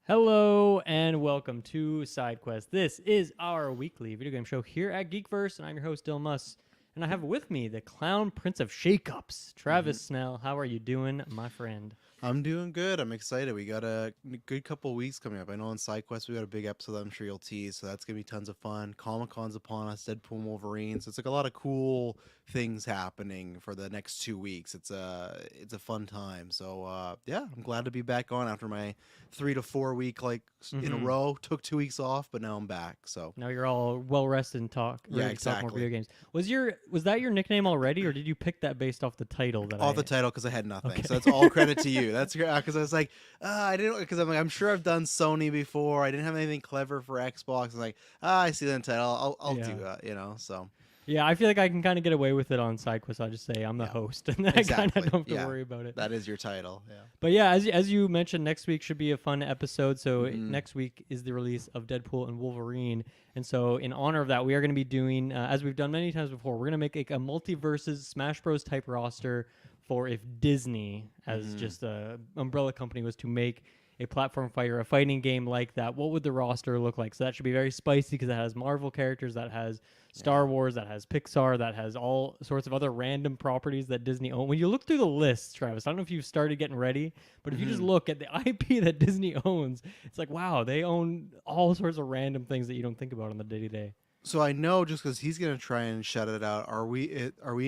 Hello and welcome to Sidequest. This is our weekly video game show here at Geekverse, and I'm your host, Dylan Muss. And I have with me the Clown Prince of Shakeups, Travis Snell. How are you doing, my friend? I'm doing good. I'm excited. We got a good couple of weeks coming up. I know on SideQuest we got a big episode that I'm sure you'll tease, so that's gonna be tons of fun. Comic-Con's upon us, Deadpool and Wolverine. So it's like a lot of cool things happening for the next 2 weeks. It's a fun time. So yeah, I'm glad to be back on after my 3 to 4 week in a Mm-hmm. row. Took 2 weeks off, but now I'm back. So Now you're all well rested and yeah, ready to talk more exactly. video games. Was that your nickname already, or did you pick that based off the title that All I? the title because I had nothing. Okay. So it's all credit to you. That's because I was like, I didn't because I'm sure I've done Sony before. I didn't have anything clever for Xbox. I'm like, I see the title. I'll Yeah. do that. So Yeah, I feel like I can kind of get away with it on Sidequest. I'll just say I'm the yeah, host, and then I kind of exactly. don't have to Yeah, worry about it. that is your title. Yeah. But yeah, as you mentioned, next week should be a fun episode. So Mm-hmm. next week is the release of Deadpool and Wolverine, and so in honor of that, we are going to be doing, as we've done many times before, we're going to make like a multiverses Smash Bros type roster for if Disney, as Mm-hmm. just a umbrella company, was to make a platform fighter, a fighting game like that. What would the roster look like? So that should be very spicy because it has Marvel characters, that has Star Yeah. Wars, that has Pixar, that has all sorts of other random properties that Disney own. When you look through the list, Travis, I don't know if you've started getting ready, but if you just Mm-hmm. look at the IP that Disney owns, it's like, wow, they own all sorts of random things that you don't think about on the day to day. So I know just because he's gonna try and shut it out. Are we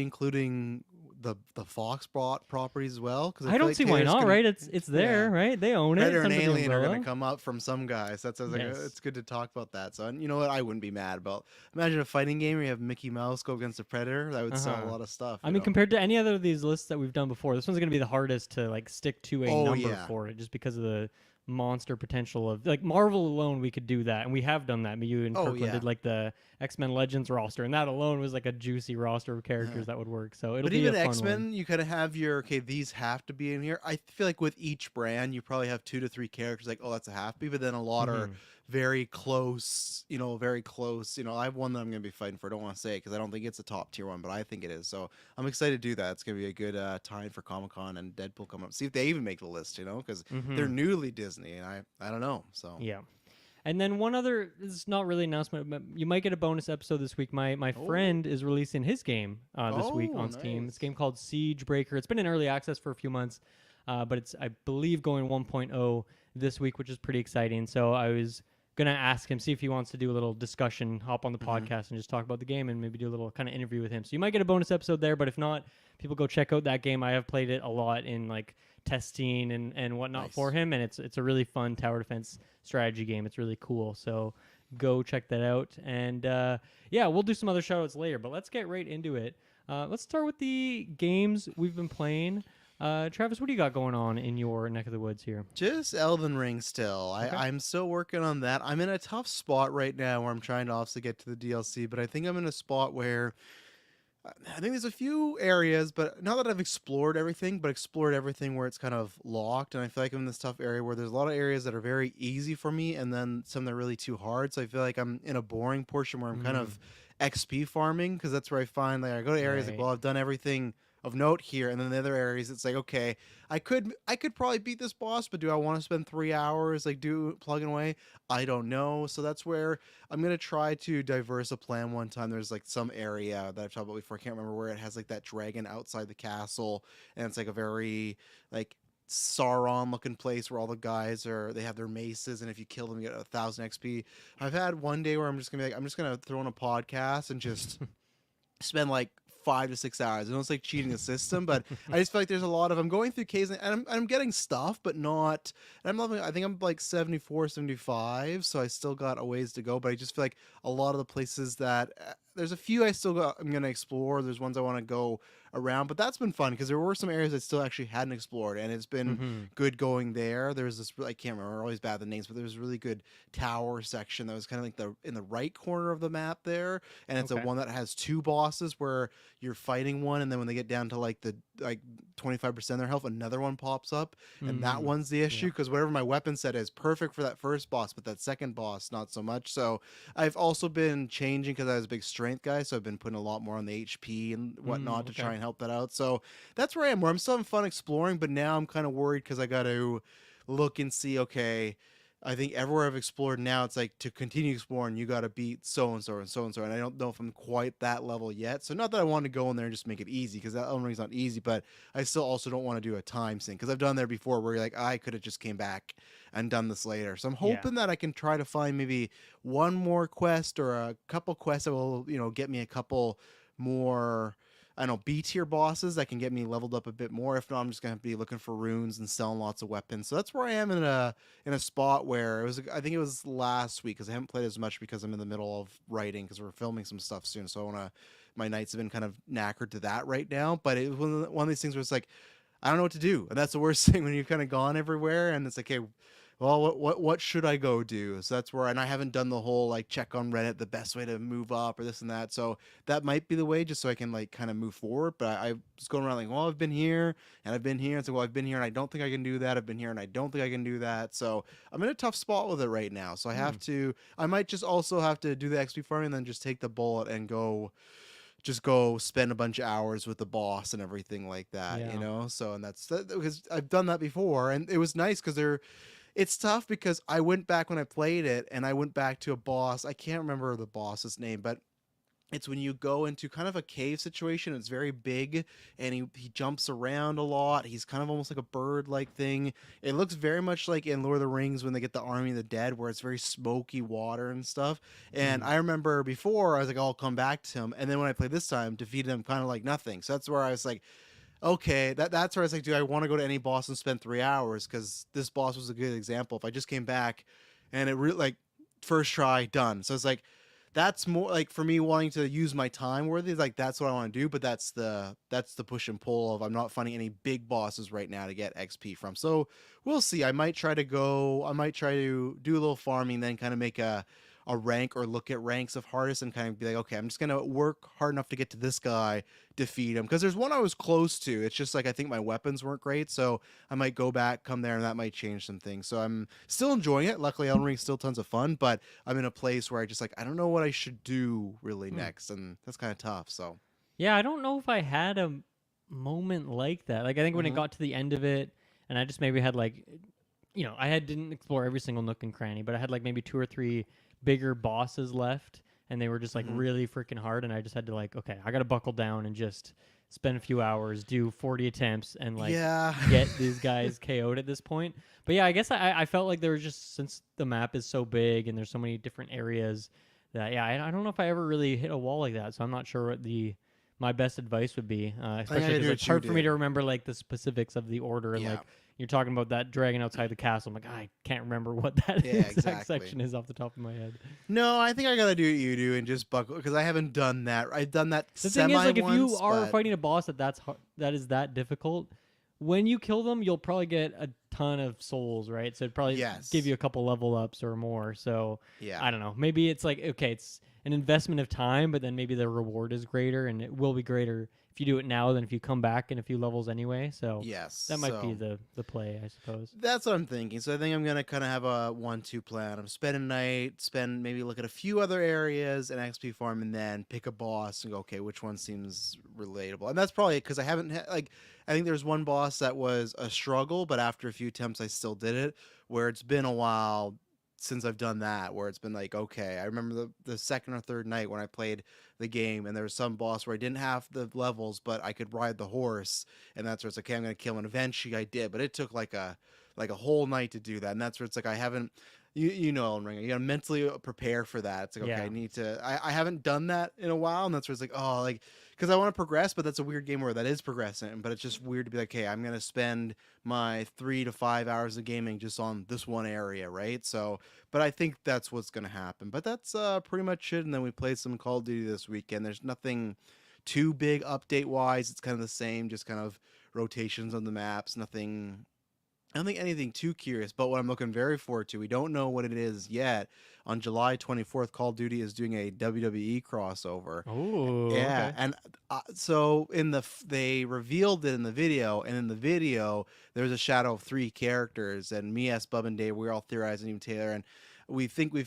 including the Fox brought properties as well? Because I I feel don't like see why Taylor's not, gonna. right? It's there, Yeah. right? They own it. Predator It's and under the Alien are going to umbrella. come up from some guys. That's like Yes. it's good to talk about that. So and you know what, I wouldn't be mad about. Imagine a fighting game where you have Mickey Mouse go against a Predator. That would sell a Uh-huh. lot of stuff. I mean, compared to any other of these lists that we've done before, this one's going to be the hardest to like stick to a Oh number yeah, for it, just because of the monster potential of like Marvel alone. We could do that, and we have done that. Me, you, and oh Kirkland yeah. did like the X-Men Legends roster, and that alone was like a juicy roster of Uh-huh. characters that would work. So it'll But be a even fun X one. Men, you kind of have your okay. These have to be in here. I feel like with each brand, you probably have 2 to 3 characters. Like, oh, that's a half be. But then a lot are Hmm. very close. Very close. I have one that I'm going to be fighting for. I don't want to say it because I don't think it's a top tier one, but I think it is. So I'm excited to do that. It's going to be a good time for Comic Con and Deadpool come up. See if they even make the list. Because they're Hmm. newly Disney, and I don't know. So Yeah. And then one other, it's not really an announcement, but you might get a bonus episode this week. My oh friend is releasing his game this week oh on Steam. It's a nice. game called Siege Breaker. It's been in early access for a few months, but it's, I believe, going 1.0 this week, which is pretty exciting. So I was going to ask him, see if he wants to do a little discussion, hop on the Mm-hmm. podcast and just talk about the game and maybe do a little kind of interview with him. So you might get a bonus episode there, but if not, people go check out that game. I have played it a lot in like testing and whatnot for Nice. him, and it's a really fun tower defense strategy game. It's really cool. So go check that out. And yeah, we'll do some other shout outs later, but let's get right into it. Let's start with the games we've been playing. Travis, what do you got going on in your neck of the woods here? Just Elden Ring still. Okay. I'm still working on that. I'm in a tough spot right now where I'm trying to obviously get to the DLC, but I think I'm in a spot where I think there's a few areas, but not that I've explored everything, but explored everything where it's kind of locked. And I feel like I'm in this tough area where there's a lot of areas that are very easy for me, and then some that are really too hard. So I feel like I'm in a boring portion where I'm kind Mm, of XP farming because that's where I find like I go to areas like, right. well, I've done everything of note here, and then the other areas it's like, okay, I could probably beat this boss, but do I want to spend 3 hours like do plugging away? I don't know. So that's where I'm gonna try to diverse a plan one time. There's like some area that I've talked about before. I can't remember where it has like that dragon outside the castle, and it's like a very like Sauron looking place where all the guys they have their maces, and if you kill them, you get 1,000 XP. I've had one day where I'm just gonna be like, I'm just gonna throw in a podcast and just spend like 5 to 6 hours. I know it's like cheating the system, but I just feel like there's a lot of I'm going through cases and I'm getting stuff, but not. And I'm loving. I think I'm like 74, 75, so I still got a ways to go. But I just feel like a lot of the places that there's a few I still got. I'm gonna explore. There's ones I want to go around, but that's been fun because there were some areas I still actually hadn't explored, and it's been Mm-hmm. good going there. There's this I can't remember. I'm always bad at the names, but there's a really good tower section that was kind of like the in the right corner of the map there, and it's a Okay. one that has two bosses where you're fighting one, and then when they get down to like the like 25% of their health, another one pops up, and that Mm, one's the issue yeah. because whatever my weapon set is perfect for that first boss, but that second boss not so much. So I've also been changing because I was a big strength guy, so I've been putting a lot more on the HP and whatnot to Okay. try and help that out. So that's where I am. Where I'm still having fun exploring, but now I'm kind of worried because I got to look and see. Okay, I think everywhere I've explored now, it's like to continue exploring, you got to beat so and so and so and so. And I don't know if I'm quite that level yet. So not that I want to go in there and just make it easy, because that Elden Ring's not easy. But I still also don't want to do a time sink, because I've done there before where you're like, I could have just came back and done this later. So I'm Yeah. hoping that I can try to find maybe one more quest or a couple quests that will, get me a couple more, I don't know, B tier bosses that can get me leveled up a bit more. If not, I'm just gonna be looking for runes and selling lots of weapons. So that's where I am in a spot where it was. I think it was last week, because I haven't played as much because I'm in the middle of writing, because we're filming some stuff soon. So I wanna. My nights have been kind of knackered to that right now. But it was one of these things where it's like, I don't know what to do, and that's the worst thing when you've kind of gone everywhere, and it's like, hey, well, what should I go do? So that's where, and I haven't done the whole like check on Reddit the best way to move up or this and that. So that might be the way, just so I can like kind of move forward. But I was going around like, well, I've been here and I've been here. It's like, well, I've been here and I don't think I can do that. I've been here and I don't think I can do that. So I'm in a tough spot with it right now. So I Hmm. have to. I might just also have to do the XP farming and then just take the bullet and go spend a bunch of hours with the boss and everything like that, Yeah. So, and that's because I've done that before, and it was nice because it's tough because I went back when I played it, and I went back to a boss. I can't remember the boss's name, but it's when you go into kind of a cave situation. It's very big, and he jumps around a lot. He's kind of almost like a bird like thing. It looks very much like in Lord of the Rings when they get the Army of the Dead, where it's very smoky water and stuff. And Hmm. I remember before I was like, I'll come back to him, and then when I played this time, defeated him kind of like nothing. So that's where I was like, okay, that's where I was like, do I want to go to any boss and spend 3 hours? Because this boss was a good example. If I just came back and it really like first try done, so it's like that's more like for me wanting to use my time worthy. Like that's what I want to do, but that's the push and pull of I'm not finding any big bosses right now to get XP from. So we'll see. I might try to go. I might try to do a little farming, then kind of make a rank or look at ranks of hardest and kind of be like, okay, I'm just gonna work hard enough to get to this guy, defeat him. Because there's one I was close to. It's just like I think my weapons weren't great, so I might go back, come there, and that might change some things. So I'm still enjoying it. Luckily, Elden Ring's still tons of fun, but I'm in a place where I just like I don't know what I should do really Hmm. next, and that's kind of tough. So. Yeah, I don't know if I had a moment like that. Like I think when it Mm-hmm. got to the end of it, and I just maybe had like, I had didn't explore every single nook and cranny, but I had like maybe two or three bigger bosses left, and they were just like Mm-hmm. really freaking hard, and I just had to like, okay, I got to buckle down and just spend a few hours, do 40 attempts, and like Yeah. get these guys KO'd at this point. But yeah, I guess I felt like there was just, since the map is so big and there's so many different areas, that yeah, I don't know if I ever really hit a wall like that, so I'm not sure what the my best advice would be, I think I especially gotta because do it's what you hard for me to did. remember like the specifics of the order, and Yeah. like you're talking about that dragon outside the castle. I'm like, I can't remember what that Yeah. exact Exactly. section is off the top of my head. No, I think I gotta do what you do and just buckle because I haven't done that. I've done that The thing is, semi like, if you once, are but fighting a boss that is that difficult, when you kill them, you'll probably get a ton of souls, right? So it'd probably give yes. you a couple level ups or more. So Yeah. I don't know. Maybe it's like, okay, it's an investment of time, but then maybe the reward is greater, and it will be greater if you do it now than if you come back in a few levels anyway. So Yes. that might be So the play, I suppose. that's what I'm thinking. So I think I'm gonna kind of have a 1-2 plan. I'm spend a night, spend maybe look at a few other areas and XP farm, and then pick a boss and go, okay, which one seems relatable? And that's probably because I haven't like I think there's one boss that was a struggle, but after a few attempts, I still did it. Where it's been a while since I've done that, where it's been like, okay, I remember the second or third night when I played the game, and there was some boss where I didn't have the levels, but I could ride the horse, and that's where it's like, okay, I'm gonna kill him. And eventually, I did, but it took like a whole night to do that, and that's where it's like I haven't. You know, Elden Ring, you gotta mentally prepare for that. It's like, okay, I Yeah. need to. I haven't done that in a while, and that's where it's like, oh, like because I want to progress, but that's a weird game where that is progressing. But it's just weird to be like, okay, I'm gonna spend my 3 to 5 hours of gaming just on this one area, right? So, but I think that's what's gonna happen. But that's pretty much it. And then we played some Call of Duty this weekend. There's nothing too big update wise. It's kind of the same, just kind of rotations on the maps. Nothing. I don't think anything too curious, but what I'm looking very forward to, we don't know what it is yet. On July 24th, Call of Duty is doing a WWE crossover. Oh, Yeah, okay. and so they revealed it in the video, and in the video there's a shadow of three characters, and me, S, Bub, and Dave, we were all theorizing, even Taylor, and we think the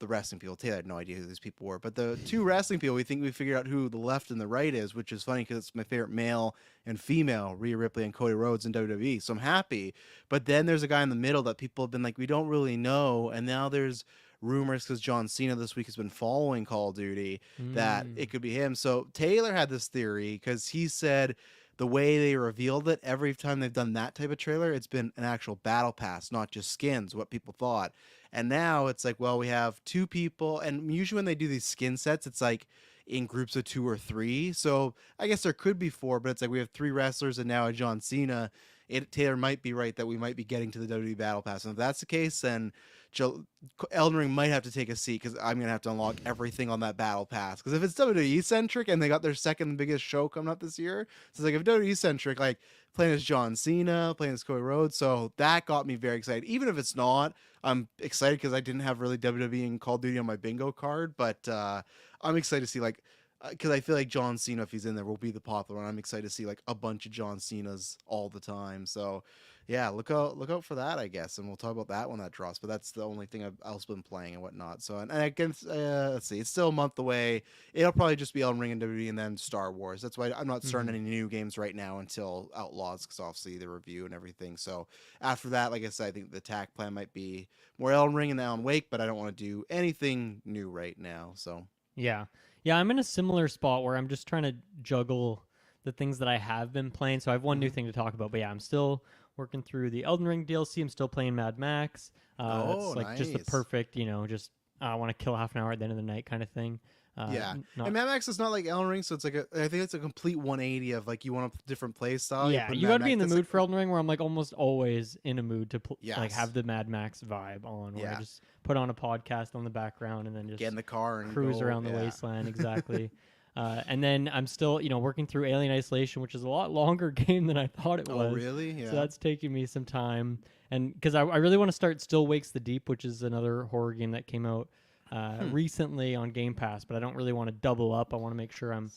wrestling people, Taylor had no idea who these people were, but the two wrestling people, we think we figured out who the left and the right is, which is funny because it's my favorite male and female, Rhea Ripley and Cody Rhodes in WWE. So I'm happy. But then there's a guy in the middle that people have been like, we don't really know. And now there's rumors because John Cena this week has been following Call of Duty that Mm. it could be him. So Taylor had this theory because he said the way they revealed it, every time they've done that type of trailer, it's been an actual battle pass, not just skins, what people thought. And now it's like, well, we have two people, and usually when they do these skin sets, it's like in groups of 2 or 3. So I guess there could be 4, but it's like we have 3 wrestlers and now a John Cena. Taylor might be right that we might be getting to the WWE Battle Pass. And if that's the case, then Elden Ring might have to take a seat because I'm going to have to unlock everything on that Battle Pass. Because if it's WWE centric and they got their second biggest show coming up this year, so it's like if WWE centric, like playing as John Cena, playing as Cody Rhodes, so that got me very excited. Even if it's not, I'm excited because I didn't have really WWE and Call of Duty on my bingo card, but I'm excited to see like because I feel like John Cena, if he's in there, will be the popular one. I'm excited to see like a bunch of John Cenas all the time. So, yeah, look out for that, I guess, and we'll talk about that when that drops. But that's the only thing I've also been playing and whatnot. So, and I guess let's see, it's still a month away. It'll probably just be Elden Ring and WWE, and then Star Wars. That's why I'm not starting Mhm. any new games right now until Outlaws, because obviously the review and everything. So after that, like I said, I think the attack plan might be more Elden Ring and Alan Wake, but I don't want to do anything new right now. So. Yeah. Yeah, I'm in a similar spot where I'm just trying to juggle the things that I have been playing. So I have one new Mhm. thing to talk about, but yeah, I'm still working through the Elden Ring DLC. I'm still playing Mad Max. Oh, That's like just the nice. perfect, just I want to kill half an hour at the end of the night kind of thing. Yeah, and Not Mad Max is not like Elden Ring, so it's like I think it's a complete 180 of like you want a different play style. You Yeah, put you Mad got to be Max. in the That's like mood for Elden Ring, where I'm like almost always in a mood to like yes, have the Mad Max vibe on, where I yeah. just put on a podcast on the background and then Get in just the car and cruise go. around the Yeah. wasteland. Exactly. And then I'm still, working through Alien Isolation, which is a lot longer game than I thought it Oh, was. really? So Yeah. that's taking me some time. And because I really want to start Still Wakes the Deep, which is another horror game that came out Hmm. recently on Game Pass, but I don't really want to double up. I want to make sure I'm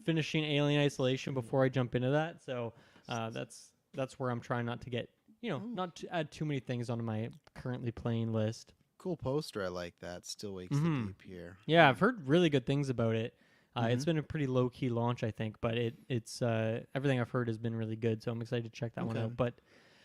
finishing Alien Isolation before I jump into that. So that's where I'm trying not to get, Oh, not to add too many things onto my currently playing list. cool poster. I like that. Still wakes the Hmm. deep here. Yeah, I've heard really good things about it. Mm-hmm. It's been a pretty low key launch, I think, but it's everything I've heard has been really good. So I'm excited to check that one Okay. out. But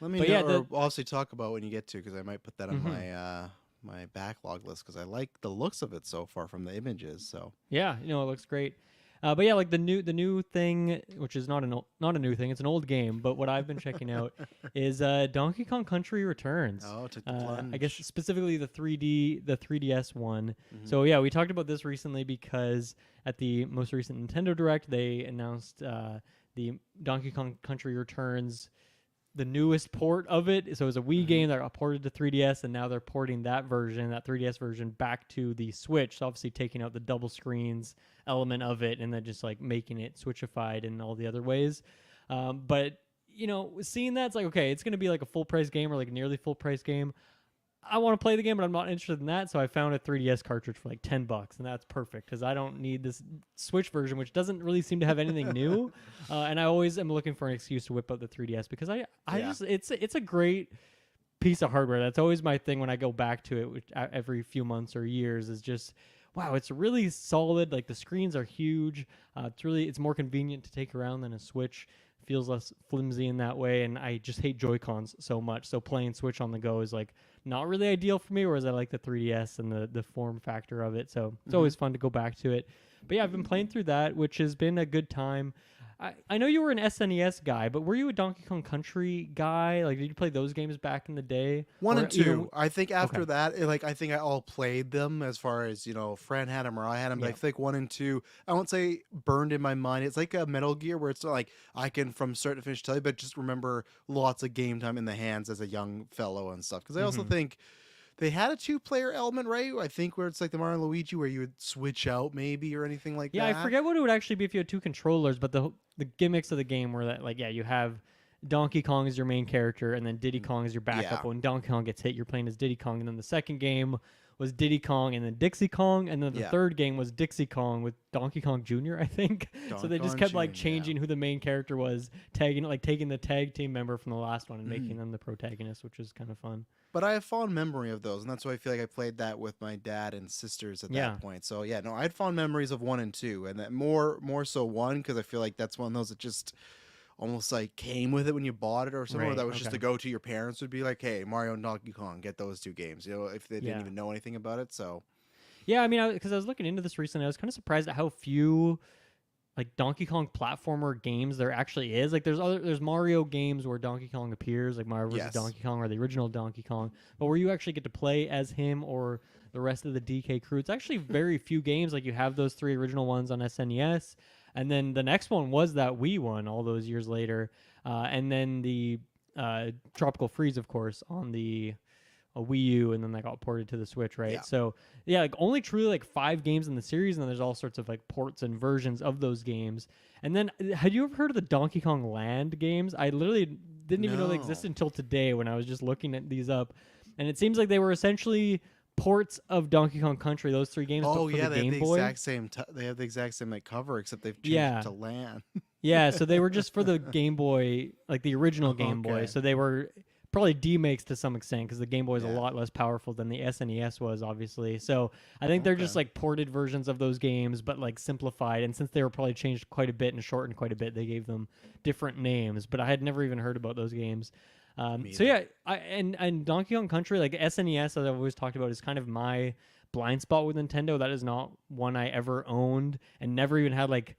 Let me but know, yeah, or we'll obviously talk about when you get to, because I might put that on mhm. my backlog list because I like the looks of it so far from the images. So. Yeah, it looks great. But yeah, like the new thing, which is not a new thing, it's an old game. But what I've been checking out is Donkey Kong Country Returns. Oh, took the I guess plunge. specifically the 3DS one. Mm-hmm. So yeah, we talked about this recently because at the most recent Nintendo Direct, they announced the Donkey Kong Country Returns, the newest port of it. So it was a Wii Mm-hmm. game that got ported to 3DS, and now they're porting that 3DS version, back to the Switch. So obviously taking out the double screens element of it, and then just like making it Switchified in all the other ways. But seeing that, it's like, okay, it's going to be like a full price game or like nearly full price game. I want to play the game, but I'm not interested in that. So I found a 3DS cartridge for like $10, and that's perfect because I don't need this Switch version, which doesn't really seem to have anything new. And I always am looking for an excuse to whip out the 3DS because I Yeah. just it's a great piece of hardware. That's always my thing when I go back to it, which, every few months or years, is just wow, it's really solid. Like the screens are huge. It's more convenient to take around than a Switch. Feels less flimsy in that way, and I just hate Joy Cons so much. So playing Switch on the go is like not really ideal for me. Whereas I like the 3DS and the form factor of it. So it's Mm-hmm. always fun to go back to it. But yeah, I've been playing through that, which has been a good time. I know you were an SNES guy, but were you a Donkey Kong Country guy? Like, did you play those games back in the day? One Or and even two. I think okay, after that, I think I all played them as far as Fran had them or I had them. But I yeah. think 1 and 2, I won't say burned in my mind. It's like a Metal Gear where it's not like I can from start to finish tell you, but just remember lots of game time in the hands as a young fellow and stuff. Because I also Hmm. think they had a 2-player element, right? I think where it's like the Mario and Luigi where you would switch out maybe or anything like Yeah, I that. forget what it would actually be if you had two controllers, but the gimmicks of the game were that, like, yeah, you have Donkey Kong is your main character, and then Diddy Kong is your backup. Yeah. When Donkey Kong gets hit, you're playing as Diddy Kong, and then the second game was Diddy Kong and then Dixie Kong, and then the Yeah. third game was Dixie Kong with Donkey Kong Jr. I think. So they Donkey just Kong kept like Jr., changing who the main character was, tagging the tag team member from the last one and making them the protagonist, which was kind of fun. But I have fond memory of those, and that's why I feel like I played that with my dad and sisters at Yeah. that point. So yeah, no, I had fond memories of 1 and 2, and that more so 1 because I feel like that's one of those that just almost like came with it when you bought it or something. Or Right, that was just okay. to go to your parents would be like, hey, Mario and Donkey Kong, get those 2 games. You know, if they didn't Yeah. even know anything about it. So Yeah, I mean, because I was looking into this recently, I was kind of surprised at how few like Donkey Kong platformer games there actually is. Like there's Mario games where Donkey Kong appears, like Mario vs. Yes. Donkey Kong or the original Donkey Kong, but where you actually get to play as him or the rest of the DK crew. It's actually very few games. Like you have those 3 original ones on SNES, and then the next one was that Wii one all those years later, and then the Tropical Freeze, of course, on the a Wii U, and then that got ported to the Switch, right? Yeah. So yeah, like only truly like 5 games in the series, and then there's all sorts of like ports and versions of those games. And then had you ever heard of the Donkey Kong Land games? I literally didn't even know they No. existed until today when I was just looking at these up, and it seems like they were essentially ports of Donkey Kong Country. Those 3 games, but oh for yeah, the they have Game the Boy. exact same. They have the exact same like cover, except they've changed Yeah. it to land. Yeah, so they were just for the Game Boy, like the original Game Boy. Okay. So they were probably demakes to some extent because the Game Boy is a Yeah. lot less powerful than the SNES was, obviously. So I think they're just Okay. like ported versions of those games, but like simplified. And since they were probably changed quite a bit and shortened quite a bit, they gave them different names. But I had never even heard about those games. Me So yeah, and Donkey Kong Country, like SNES, as I've always talked about, is kind of my blind spot with Nintendo. That is not one I ever owned and never even had like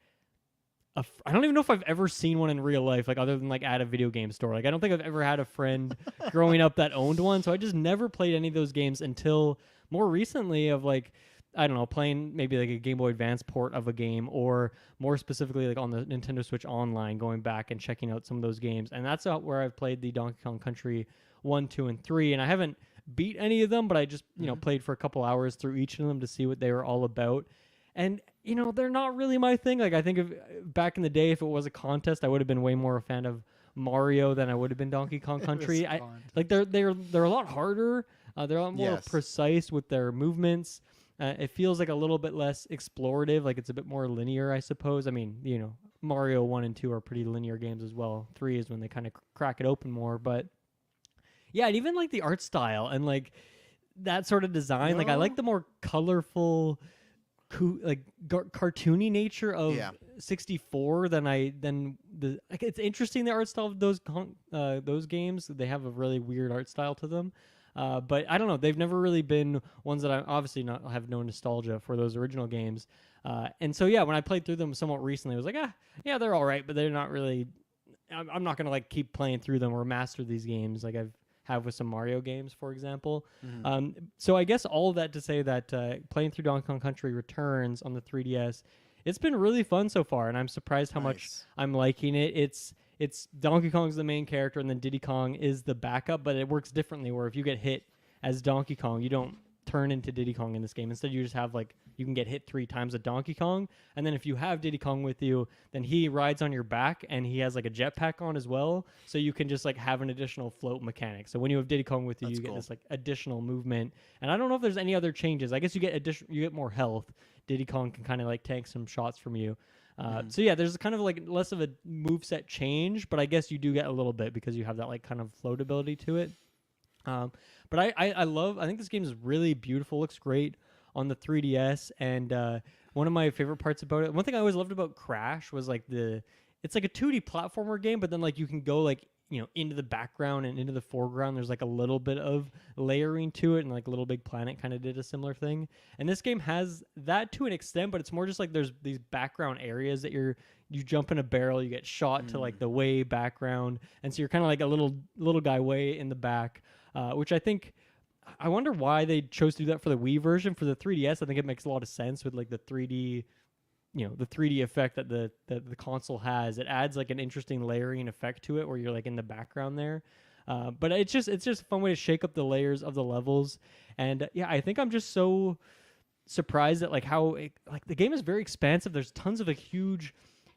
I don't even know if I've ever seen one in real life, like other than like at a video game store. Like I don't think I've ever had a friend growing up that owned one. So I just never played any of those games until more recently of like, I don't know, playing maybe like a Game Boy Advance port of a game, or more specifically like on the Nintendo Switch Online, going back and checking out some of those games. And that's where I've played the Donkey Kong Country 1, 2, and 3. And I haven't beat any of them, but I just, you know, played for a couple hours through each of them to see what they were all about. And, you know, they're not really my thing. Like, I think of back in the day, if it was a contest, I would have been way more a fan of Mario than I would have been Donkey Kong Country. Like they're a lot harder. They're a lot more Yes. precise with their movements. It feels like a little bit less explorative. Like it's a bit more linear, I suppose. I mean, you know, Mario 1 and 2 are pretty linear games as well. 3 is when they kind of crack it open more. But yeah, and even like the art style and like that sort of design. Like I like the more colorful, like cartoony nature of Yeah. 64 than the like. It's interesting, the art style of those games. They have a really weird art style to them. But I don't know. They've never really been ones that I obviously not have no nostalgia for those original games. And so yeah, when I played through them somewhat recently, I was like, yeah, they're all right, but they're not really. I'm not gonna like keep playing through them or master these games like I've have with some Mario games, for example. So I guess all of that to say that playing through Donkey Kong Country Returns on the 3DS, it's been really fun so far, and I'm surprised how much Nice. I'm liking it. It's Donkey Kong's the main character, and then Diddy Kong is the backup, but it works differently. Where if you get hit as Donkey Kong, you don't turn into Diddy Kong in this game. Instead, you just have like you can get hit 3 times at Donkey Kong, and then if you have Diddy Kong with you, then he rides on your back, and he has like a jetpack on as well, so you can just like have an additional float mechanic. So when you have Diddy Kong with you, That's you get cool. this like additional movement. And I don't know if there's any other changes. I guess you get more health. Diddy Kong can kind of like tank some shots from you. So yeah, there's kind of like less of a moveset change, but I guess you do get a little bit because you have that like kind of float ability to it. But I think this game is really beautiful. Looks great on the 3DS, and one of my favorite parts about it, one thing I always loved about Crash was like it's like a 2D platformer game, but then like you can go like, you know, into the background and into the foreground. There's like a little bit of layering to it, and like Little Big Planet kind of did a similar thing. And this game has that to an extent, but it's more just like there's these background areas that you jump in a barrel, you get shot to like the way background, and so you're kind of like a little guy way in the back, which I wonder why they chose to do that for the Wii version. For the 3DS, I think it makes a lot of sense with like the 3D, you know, the 3D effect that the console has. It adds like an interesting layering effect to it where you're like in the background there. But it's just a fun way to shake up the layers of the levels. And yeah, I think I'm just so surprised at like how like the game is very expansive. There's tons of like huge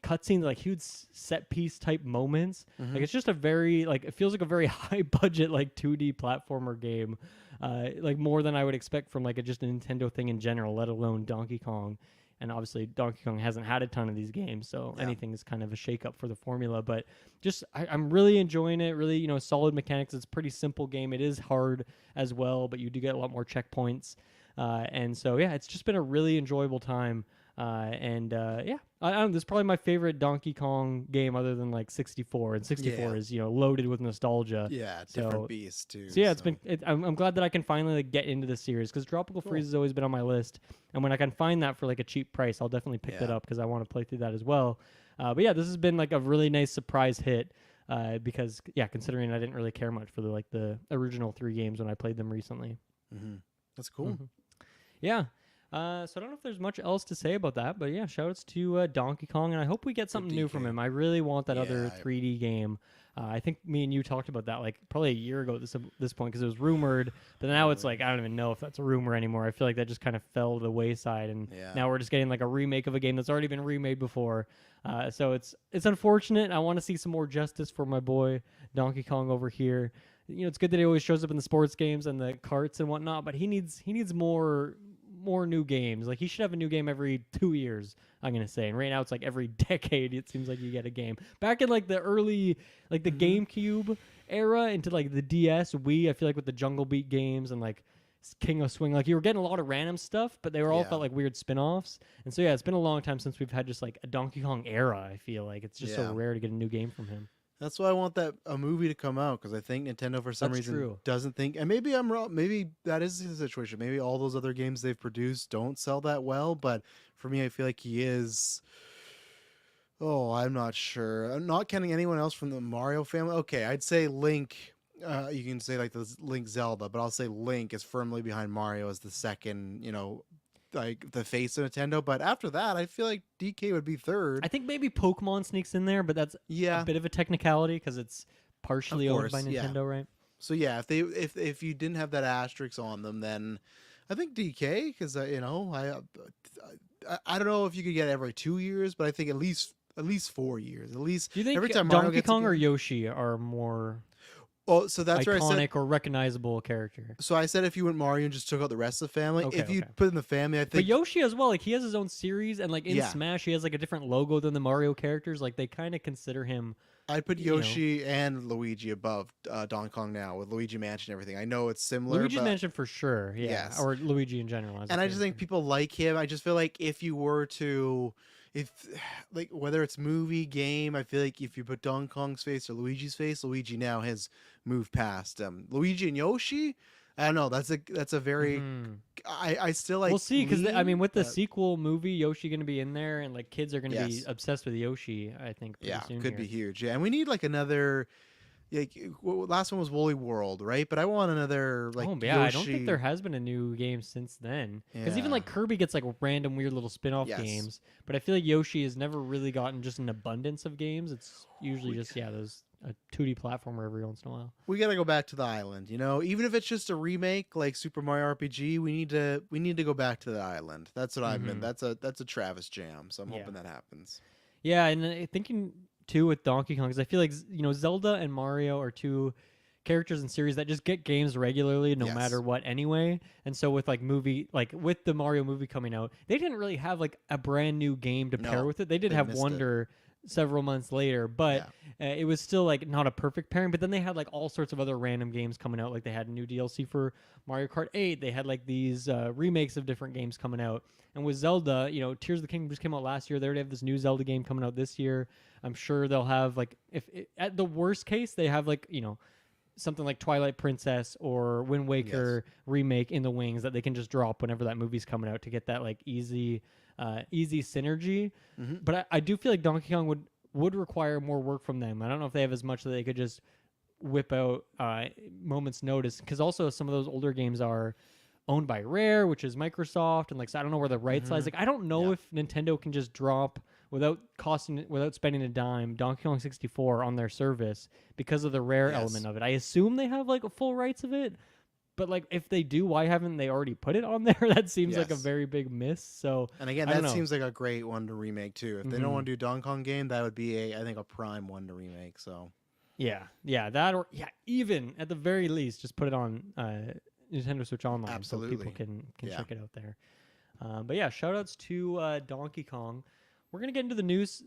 cutscenes, like huge set piece type moments. Mhm. Like it's just a very like it feels like a very high budget like 2D platformer game, like more than I would expect from like just a Nintendo thing in general, let alone Donkey Kong. And obviously, Donkey Kong hasn't had a ton of these games, so Yeah. anything is kind of a shakeup for the formula. But just, I'm really enjoying it. Really, solid mechanics. It's a pretty simple game. It is hard as well, but you do get a lot more checkpoints. And so, yeah, it's just been a really enjoyable time. Yeah, I don't know, this is probably my favorite Donkey Kong game other than like 64. And 64 is, loaded with nostalgia. Yeah, So- different beast too. So yeah, I'm glad that I can finally like, get into the series because Tropical Freeze has always been on my list, and when I can find that for like a cheap price, I'll definitely pick that Yeah. up because I want to play through that as well. But yeah, this has been like a really nice surprise hit because considering I didn't really care much for the original 3 games when I played them recently. That's cool. Mhm. Yeah. So I don't know if there's much else to say about that, but yeah, shoutouts to Donkey Kong, and I hope we get something new from DK. him. I really want that other Yeah. 3D game. I think me and you talked about that like probably a year ago at this point because it was rumored, but now it's like I don't even know if that's a rumor anymore. I feel like that just kind of fell to the wayside, and Yeah. now we're just getting like a remake of a game that's already been remade before. So it's unfortunate. I want to see some more justice for my boy Donkey Kong over here. It's good that he always shows up in the sports games and the carts and whatnot, but he needs more new games. Like he should have a new game every 2 years, I'm gonna say. And right now it's like every decade it seems like you get a game. Back in like the early like the GameCube era into like the DS, Wii, I feel like with the Jungle Beat games and like King of Swing, like you were getting a lot of random stuff, but they were all Yeah. felt like weird spin-offs. And so yeah, it's been a long time since we've had just like a Donkey Kong era. I feel like it's just so Yeah. rare to get a new game from him. That's why I want a movie to come out because I think Nintendo for some That's reason true. doesn't think, and maybe I'm wrong. Maybe that is the situation. Maybe all those other games they've produced don't sell that well. But for me, I feel like he is. Oh, I'm not sure. I'm not counting anyone else from the Mario family. Okay, I'd say Link. You can say like the Link Zelda, but I'll say Link is firmly behind Mario as the second. Like the face of Nintendo. But after that, I feel like DK would be third. I think maybe Pokemon sneaks in there, but that's Yeah. a bit of a technicality because it's partially owned by course, yeah. Nintendo, right? So yeah, if you didn't have that asterisk on them, then I think DK because I don't know if you could get every 2 years, but I think at least 4 years, at least. Do you think every time Mario Donkey gets a Kong or game- Yoshi are more Oh, so that's where I said. iconic or recognizable character? So I said if you went Mario and just took out the rest of the family, Okay, if you okay. put in the family, I But think Yoshi as well, like he has his own series, and like in Yeah. Smash, he has like a different logo than the Mario characters. Like they kind of consider him. I'd put you know. Yoshi and Luigi above Donkey Kong now with Luigi Mansion and everything. I know it's similar, Luigi's but, Mansion for sure, yeah, Yes. or Luigi in general. as a and I just think character. people like him. I just feel like if you were to, if like whether it's movie, game, I feel like if you put Donkey Kong's face or Luigi's face, Luigi now has moved past Luigi and Yoshi. I don't know. That's a very. Mhm. I still like. We'll see because I mean, with the but- sequel movie, Yoshi going to be in there, and like kids are going to be Yes. obsessed with Yoshi. I think. Pretty Yeah, soon could here. be huge. Yeah, and we need like another. Like last one was Woolly World, right? But I want another like. Oh yeah, I don't Yoshi- think there has been a new game since then. Because even Yeah. like Kirby gets like random weird little spin-off Yes. games, but I feel like Yoshi has never really gotten just an abundance of games. It's usually We- just those a 2D platformer every once in a while. We gotta go back to the island. Even if it's just a remake like Super Mario RPG, we need to go back to the island. That's what I meant. Mhm. That's a Travis jam. So I'm Yeah. hoping that happens. Yeah, and thinking too with Donkey Kong, because I feel like Zelda and Mario are two characters in series that just get games regularly no Yes. matter what anyway. And so with like with the Mario movie coming out, they didn't really have like a brand new game to pair No, with it. They did they have missed it. Wonder several months later, but it was still like not a perfect pairing. But then they had like all sorts of other random games coming out. Like they had a new DLC for Mario Kart 8. They had like these remakes of different games coming out. And with Zelda, Tears of the Kingdom just came out last year. They already have this new Zelda game coming out this year. I'm sure they'll have like at the worst case they have like something like Twilight Princess or Wind Waker remake in the wings that they can just drop whenever that movie's coming out to get that like easy synergy. Mhm. But I do feel like Donkey Kong would require more work from them. I don't know if they have as much that they could just whip out moments notice, because also some of those older games are owned by Rare, which is Microsoft, and like so I don't know where the rights lies. Like I don't know Yeah. if Nintendo can just drop without spending a dime Donkey Kong 64 on their service because of the Rare Yes. element of it. I assume they have like full rights of it, but like if they do, why haven't they already put it on there? That seems like a Yes. very big miss. So And again, I don't that know. seems like a great one to remake too. If they don't Hmm. want to do Donkey Kong game, that would be I think a prime one to remake. So Yeah, that or yeah, even at the very least, just put it on Nintendo Switch Online so people absolutely, can yeah. check it out there. But yeah, shout outs to Donkey Kong. We're gonna get into the news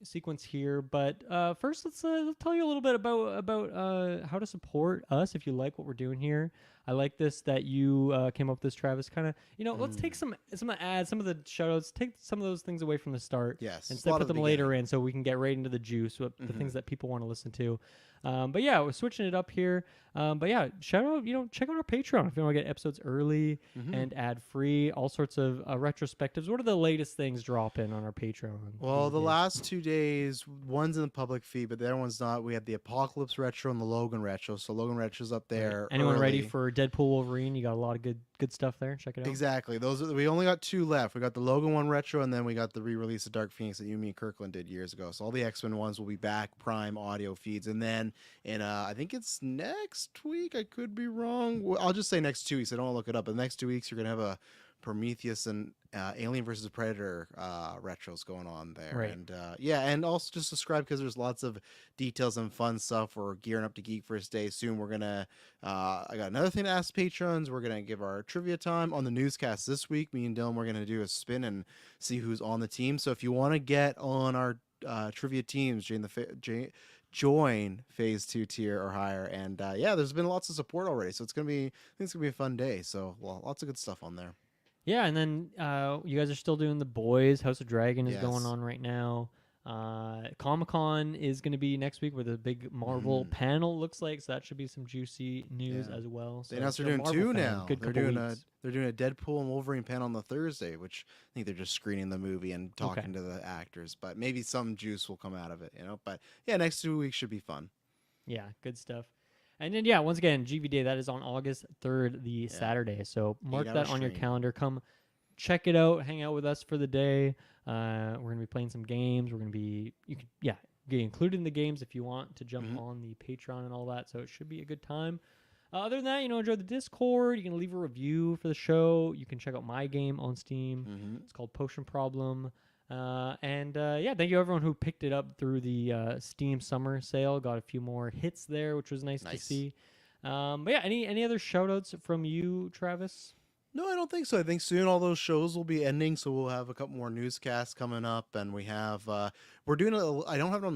sequence here, but first let's tell you a little bit about how to support us if you like what we're doing here. I like this that you came up with this, Travis. Kind of, let's take some of the ads, some of the shout outs, take some of those things away from the start. Yes, And it's a lot put of the them later beginning. in so we can get right into the juice, the things that people want to listen to. But yeah, we're switching it up here. But yeah, shout out, check out our Patreon if you want to get episodes early and ad free, all sorts of retrospectives. What are the latest things dropping on our Patreon Well, these the days? last 2 days, one's in the public feed, but the other one's not. We had the Apocalypse Retro and the Logan Retro. So Logan Retro's up Right. there Anyone ready early. for Deadpool Wolverine? You got a lot of good stuff there. Check it out. Exactly. We only got 2 left. We got the Logan one retro, and then we got the re-release of Dark Phoenix that you, me, and Kirkland did years ago. So all the X-Men ones will be back, Prime audio feeds, and then in I think it's next week. I could be wrong. Well, I'll just say next 2 weeks. I don't want to look it up. But the next 2 weeks, you're gonna have a Prometheus and Alien versus Predator retros going on there, Right. and yeah, and also just subscribe because there's lots of details and fun stuff. We're gearing up to Geek First Day soon. We're gonna I got another thing to ask patrons. We're gonna give our trivia time on the newscast this week. Me and Dylan, we're gonna do a spin and see who's on the team. So if you want to get on our trivia teams, join phase 2 tier or higher. And yeah, there's been lots of support already, so I think it's gonna be a fun day. So lots of good stuff on there. Yeah, and then you guys are still doing The Boys. House of Dragon is going Yes. on right now. Comic-Con is going to be next week with a big Marvel panel, looks like. So that should be some juicy news Yeah. as well. So They announced if they're you're a doing Marvel 2 fan, now. good They're couple doing weeks. a Deadpool and Wolverine panel on the Thursday, which I think they're just screening the movie and talking to the actors. But maybe some juice will come out of it. But yeah, next 2 weeks should be fun. Yeah, good stuff. And then, yeah, once again, GV Day, that is on August 3rd, the Saturday. So mark 8-hour that on your stream. calendar. Come check it out. Hang out with us for the day. We're going to be playing some games. We're going to be, get included in the games if you want to jump on the Patreon and all that. So it should be a good time. Other than that, enjoy the Discord. You can leave a review for the show. You can check out my game on Steam. It's called Potion Problem. Yeah, thank you everyone who picked it up through the Steam Summer Sale. Got a few more hits there, which was nice to see. But yeah, any other shout outs from you, Travis? No, I don't think so. I think soon all those shows will be ending, so we'll have a couple more newscasts coming up, and we have we're doing I don't have it on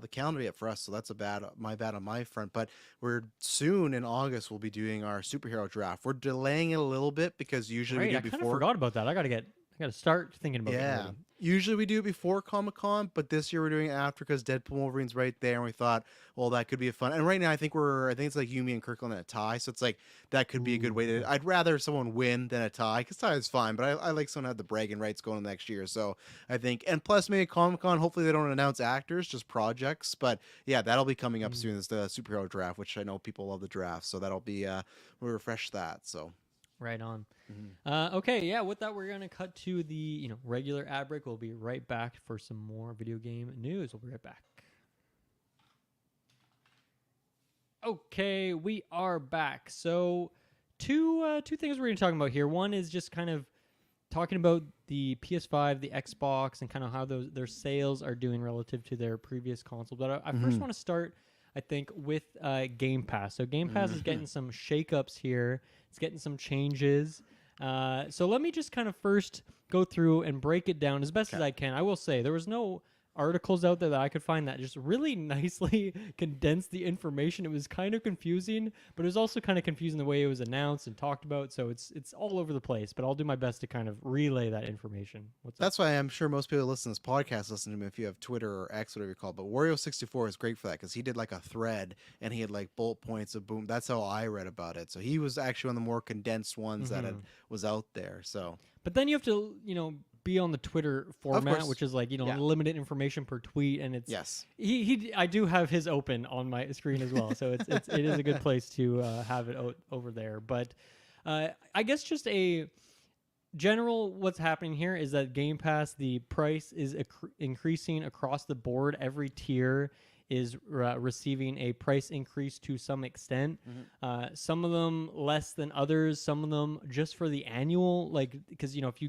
the calendar yet for us, so that's my bad on my front. But we're soon in August we'll be doing our superhero draft. We're delaying it a little bit because usually we do I it kind of before. forgot about that. I gotta start thinking about it Yeah. already. Usually we do it before Comic-Con, but this year we're doing it after because Deadpool and Wolverine's right there, and we thought, well, that could be a fun. And right now I think it's like you, me, and Kirkland in a tie, so it's like that could be a good way to. Okay. I'd rather someone win than a tie because tie is fine, but I like someone to have the bragging rights going next year. So I think, and plus maybe Comic-Con, hopefully they don't announce actors, just projects. But yeah, that'll be coming up soon. Is the superhero draft, which I know people love the draft, so that'll be we'll refresh that. So. Right on. Okay, yeah, with that, we're going to cut to the regular ad break. We'll be right back for some more video game news. We'll be right back. Okay, we are back. So two things we're going to talk about here. One is just kind of talking about the PS5, the Xbox, and kind of how their sales are doing relative to their previous console. But I first want to start, I think, with Game Pass. So Game Pass is getting some shakeups here. It's getting some changes. So let me just kind of first go through and break it down as best as I can. I will say there was no articles out there that I could find that just really nicely condensed the information. It was kind of confusing, but it was also kind of confusing the way it was announced and talked about. So it's all over the place, but I'll do my best to kind of relay that information. That's why I'm sure most people who listen to this podcast listen to me if you have Twitter or X, whatever you call it. But Wario64 is great for that because he did like a thread and he had like bullet points of boom. That's how I read about it. So he was actually one of the more condensed ones that was out there. So, but then you have to, be on the Twitter format, which is like, limited information per tweet. And it's, I do have his open on my screen as well. So it is a good place to have it over there. But I guess just a general what's happening here is that Game Pass, the price is increasing across the board. Every tier is receiving a price increase to some extent. Some of them less than others. Some of them just for the annual, like because if you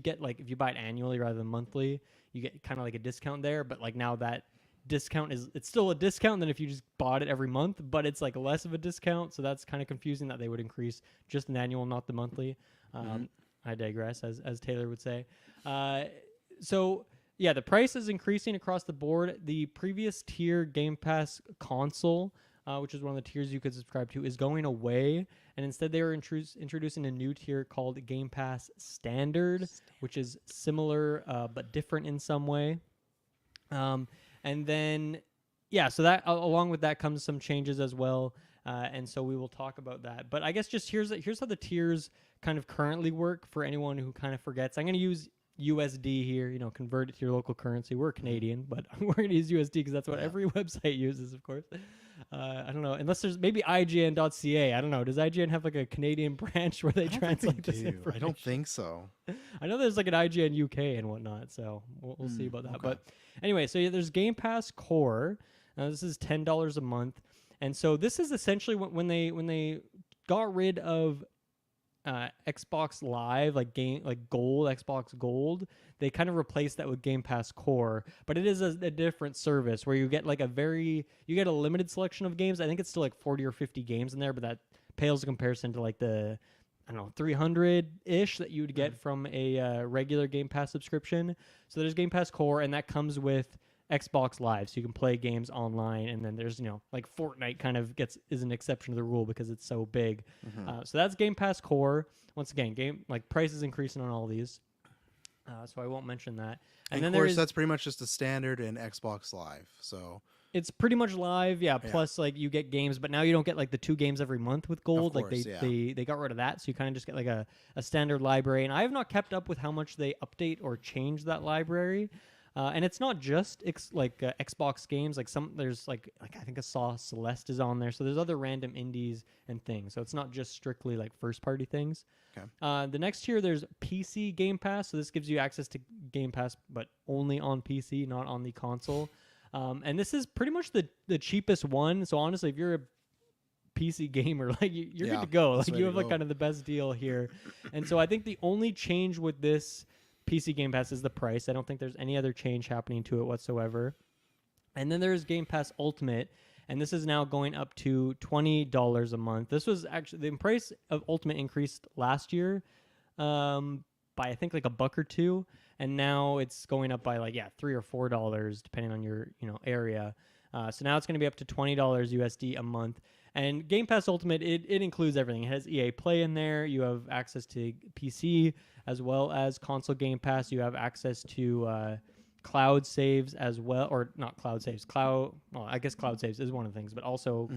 buy it annually rather than monthly, you get kind of like a discount there. But like now that discount it's still a discount than if you just bought it every month, but it's like less of a discount. So that's kind of confusing that they would increase just an annual, not the monthly. I digress, as Taylor would say. So yeah, the price is increasing across the board. The previous tier Game Pass console, which is one of the tiers you could subscribe to, is going away, and instead they are introducing a new tier called Game Pass Standard, which is similar but different in some way. And then, yeah, so that along with that comes some changes as well, and so we will talk about that. But I guess just here's how the tiers kind of currently work for anyone who kind of forgets. I'm going to use USD here, convert it to your local currency. We're Canadian, but we're going to use USD because that's what every website uses, of course. I don't know, unless there's maybe IGN.ca. I don't know. Does IGN have like a Canadian branch where they translate this information? I don't think so. I know there's like an IGN UK and whatnot, so we'll see about that. Okay. But anyway, so there's Game Pass Core. This is $10 a month, and so this is essentially when they got rid of Xbox Live, like Gold, Xbox Gold, they kind of replaced that with Game Pass Core, but it is a different service where you get like you get a limited selection of games. I think it's still like 40 or 50 games in there, but that pales in comparison to like the 300-ish that you would get from a regular Game Pass subscription. So there's Game Pass Core, and that comes with Xbox Live, so you can play games online. And then there's like Fortnite kind of is an exception to the rule because it's so big. So that's Game Pass Core. Once again, price is increasing on all these, so I won't mention that. And then of course that's pretty much just a standard in Xbox Live, so it's pretty much live, yeah. Plus, like, you get games, but now you don't get like the 2 games every month with Gold. Of course, they got rid of that, so you kind of just get like a standard library. And I have not kept up with how much they update or change that library. And it's not just Xbox games. Like there's like I think I saw Celeste is on there. So there's other random indies and things. So it's not just strictly like first party things. Okay. The next tier there's PC Game Pass. So this gives you access to Game Pass, but only on PC, not on the console. And this is pretty much the cheapest one. So honestly, if you're a PC gamer, like you're good to go. Like you have like kind of the best deal here. And so I think the only change with this PC Game Pass is the price. I don't think there's any other change happening to it whatsoever. And then there's Game Pass Ultimate, and this is now going up to $20 a month. This was actually the price of Ultimate increased last year by I think like $1 or $2, and now it's going up by like $3 or $4 depending on your area. So now it's going to be up to $20 USD a month. And Game Pass Ultimate, it includes everything. It has EA Play in there. You have access to PC as well as console Game Pass. You have access to cloud saves as well, or not cloud saves. I guess cloud saves is one of the things, but also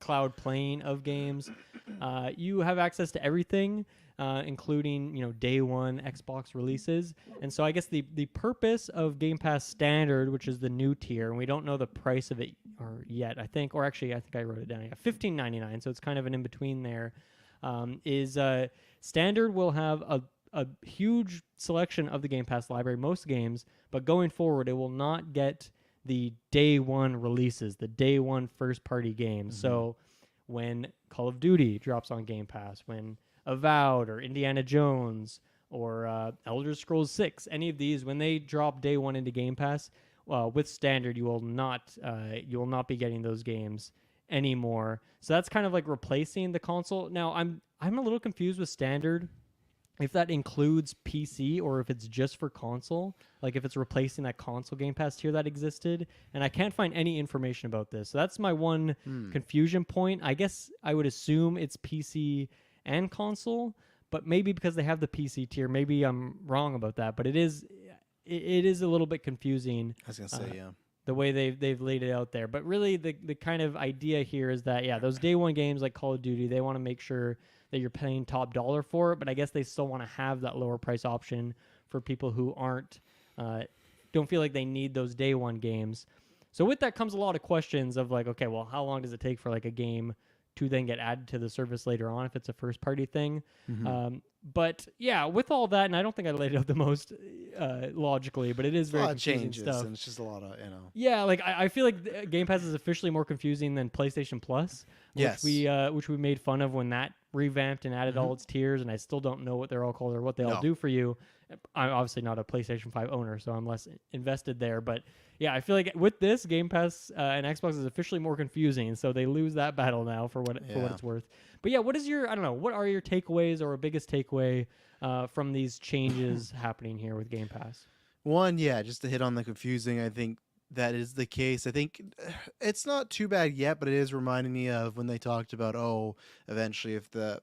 cloud playing of games. You have access to everything, including day one Xbox releases. And so I guess the purpose of Game Pass Standard, which is the new tier, and we don't know the price of it yet, I think I wrote it down. $15.99, so it's kind of an in-between there. Is Standard will have a huge selection of the Game Pass library, most games, but going forward, it will not get the day one releases, the day one first-party games. So when Call of Duty drops on Game Pass, when Avowed or Indiana Jones or Elder Scrolls 6, any of these, when they drop day one into Game Pass, with Standard, you will not be getting those games anymore. So that's kind of like replacing the console. Now I'm a little confused with Standard, if that includes PC or if it's just for console, like if it's replacing that console Game Pass tier that existed. And I can't find any information about this. So that's my one confusion point. I guess I would assume it's PC and console, but maybe because they have the PC tier, maybe I'm wrong about that. But it is a little bit confusing. I was gonna say, the way they've laid it out there. But really, the kind of idea here is that those day one games like Call of Duty, they want to make sure that you're paying top dollar for it. But I guess they still want to have that lower price option for people who don't feel like they need those day one games. So with that comes a lot of questions of like, okay, well, how long does it take for like a game to then get added to the service later on if it's a first party thing. Mhm. But yeah, with all that, and I don't think I laid it out the most logically, but it is It's a very lot of confusing changes, stuff. and it's just a lot of Yeah, like I feel like Game Pass is officially more confusing than PlayStation Plus, Yes. which we made fun of when that revamped and added Mhm. all its tiers, and I still don't know what they're all called or what they all No. do for you. I'm obviously not a PlayStation 5 owner, so I'm less invested there. But yeah, I feel like with this Game Pass and Xbox is officially more confusing, so they lose that battle now for what Yeah. it's worth. But yeah, what is your I don't know, what are your takeaways or biggest takeaway from these changes happening here with Game Pass? One, yeah, just to hit on the confusing, I think that is the case. I think it's not too bad yet, but it is reminding me of when they talked about, oh, eventually if the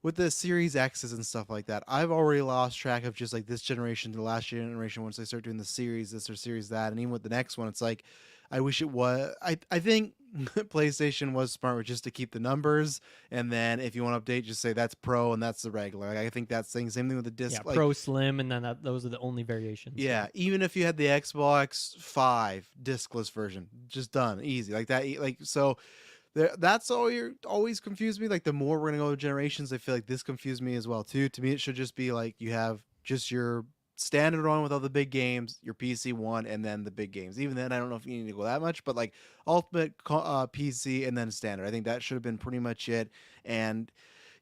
with the Series X's and stuff like that. I've already lost track of just like this generation to the last generation once they start doing the series this or series that, and even with the next one, it's like I wish it was. I think PlayStation was smart with just to keep the numbers, and then if you want to update, just say that's Pro and that's the regular. Like, I think that's the same thing with the Yeah, disc. Like, Pro Slim, and then those are the only variations. yeah, even if you had the Xbox 5 discless version, just done, easy. Like that like so there, that's all you're always confused me. Like the more we're gonna go to generations, I feel like this confused me as well too. To me, it should just be like you have just your standard one with all the big games, your PC one, and then the big games. Even then, I don't know if you need to go that much, but like ultimate PC and then standard. I think that should have been pretty much it. And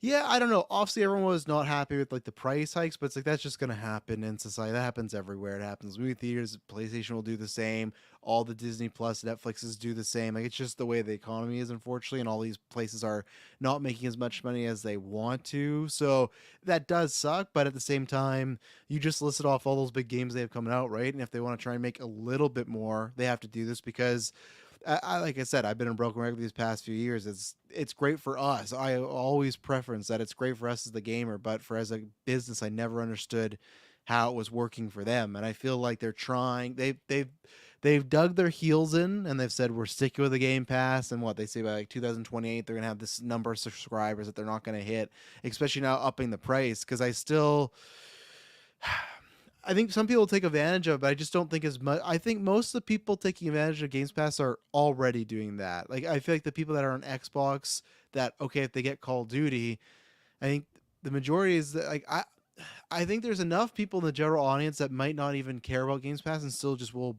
yeah, I don't know. Obviously, everyone was not happy with like the price hikes, but it's like that's just gonna happen in society. That happens everywhere. It happens movie theaters. PlayStation will do the same. All the Disney Plus, Netflixes do the same. Like it's just the way the economy is, unfortunately, and all these places are not making as much money as they want to. So that does suck. But at the same time, you just listed off all those big games they have coming out, right? And if they want to try and make a little bit more, they have to do this because like I said, I've been a broken record these past few years. It's great for us. I always preference that it's great for us as the gamer, but for as a business, I never understood how it was working for them. And I feel like they're trying. They've dug their heels in and they've said we're sticking with the Game Pass. And what they say by like 2028, they're gonna have this number of subscribers that they're not gonna hit, especially now upping the price. Because I still I think some people take advantage of it, but I just don't think as much. I think most of the people taking advantage of Games Pass are already doing that. Like I feel like the people that are on Xbox that okay, if they get Call of Duty, I think the majority is that like I think there's enough people in the general audience that might not even care about Games Pass and still just will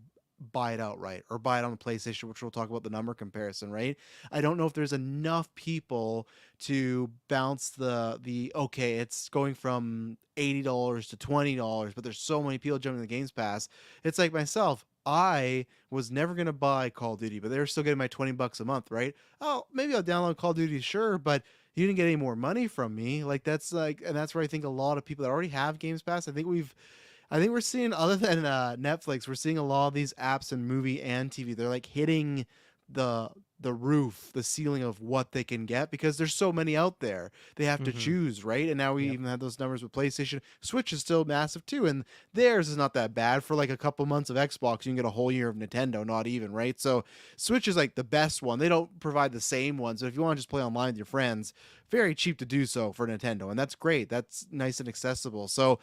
buy it outright or buy it on the PlayStation, which we'll talk about the number comparison, right? I don't know if there's enough people to bounce the okay, it's going from $80 to $20, but there's so many people jumping the Games Pass. It's like myself. I was never gonna buy Call of Duty, but they're still getting my $20 a month, right? Oh, maybe I'll download Call of Duty, sure, but you didn't get any more money from me. Like that's like, and that's where I think a lot of people that already have Games Pass. I think we're seeing other than Netflix, we're seeing a lot of these apps and movie and TV. They're like hitting the roof, the ceiling of what they can get because there's so many out there. They have to Mm-hmm. choose, right? And now we Yep. even have those numbers with PlayStation. Switch is still massive too, and theirs is not that bad for like a couple months of Xbox. You can get a whole year of Nintendo, not even, right? So Switch is like the best one. They don't provide the same one, so if you want to just play online with your friends, very cheap to do so for Nintendo, and that's great. That's nice and accessible. So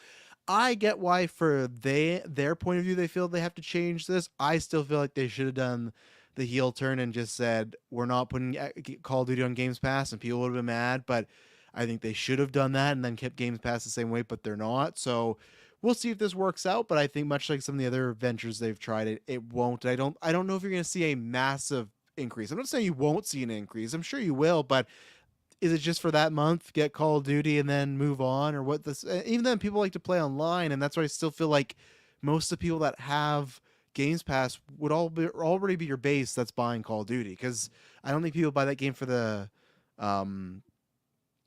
I get why for their point of view they feel they have to change this. I still feel like they should have done the heel turn and just said we're not putting Call of Duty on Games Pass, and people would have been mad. But I think they should have done that and then kept Games Pass the same way, but they're not. So we'll see if this works out. But I think much like some of the other ventures they've tried, it won't. I don't know if you're going to see a massive increase. I'm not saying you won't see an increase. I'm sure you will, but is it just for that month, get Call of Duty and then move on, or what? This even then people like to play online, and that's why I still feel like most of the people that have Games Pass would already be your base that's buying Call of Duty because I don't think people buy that game for um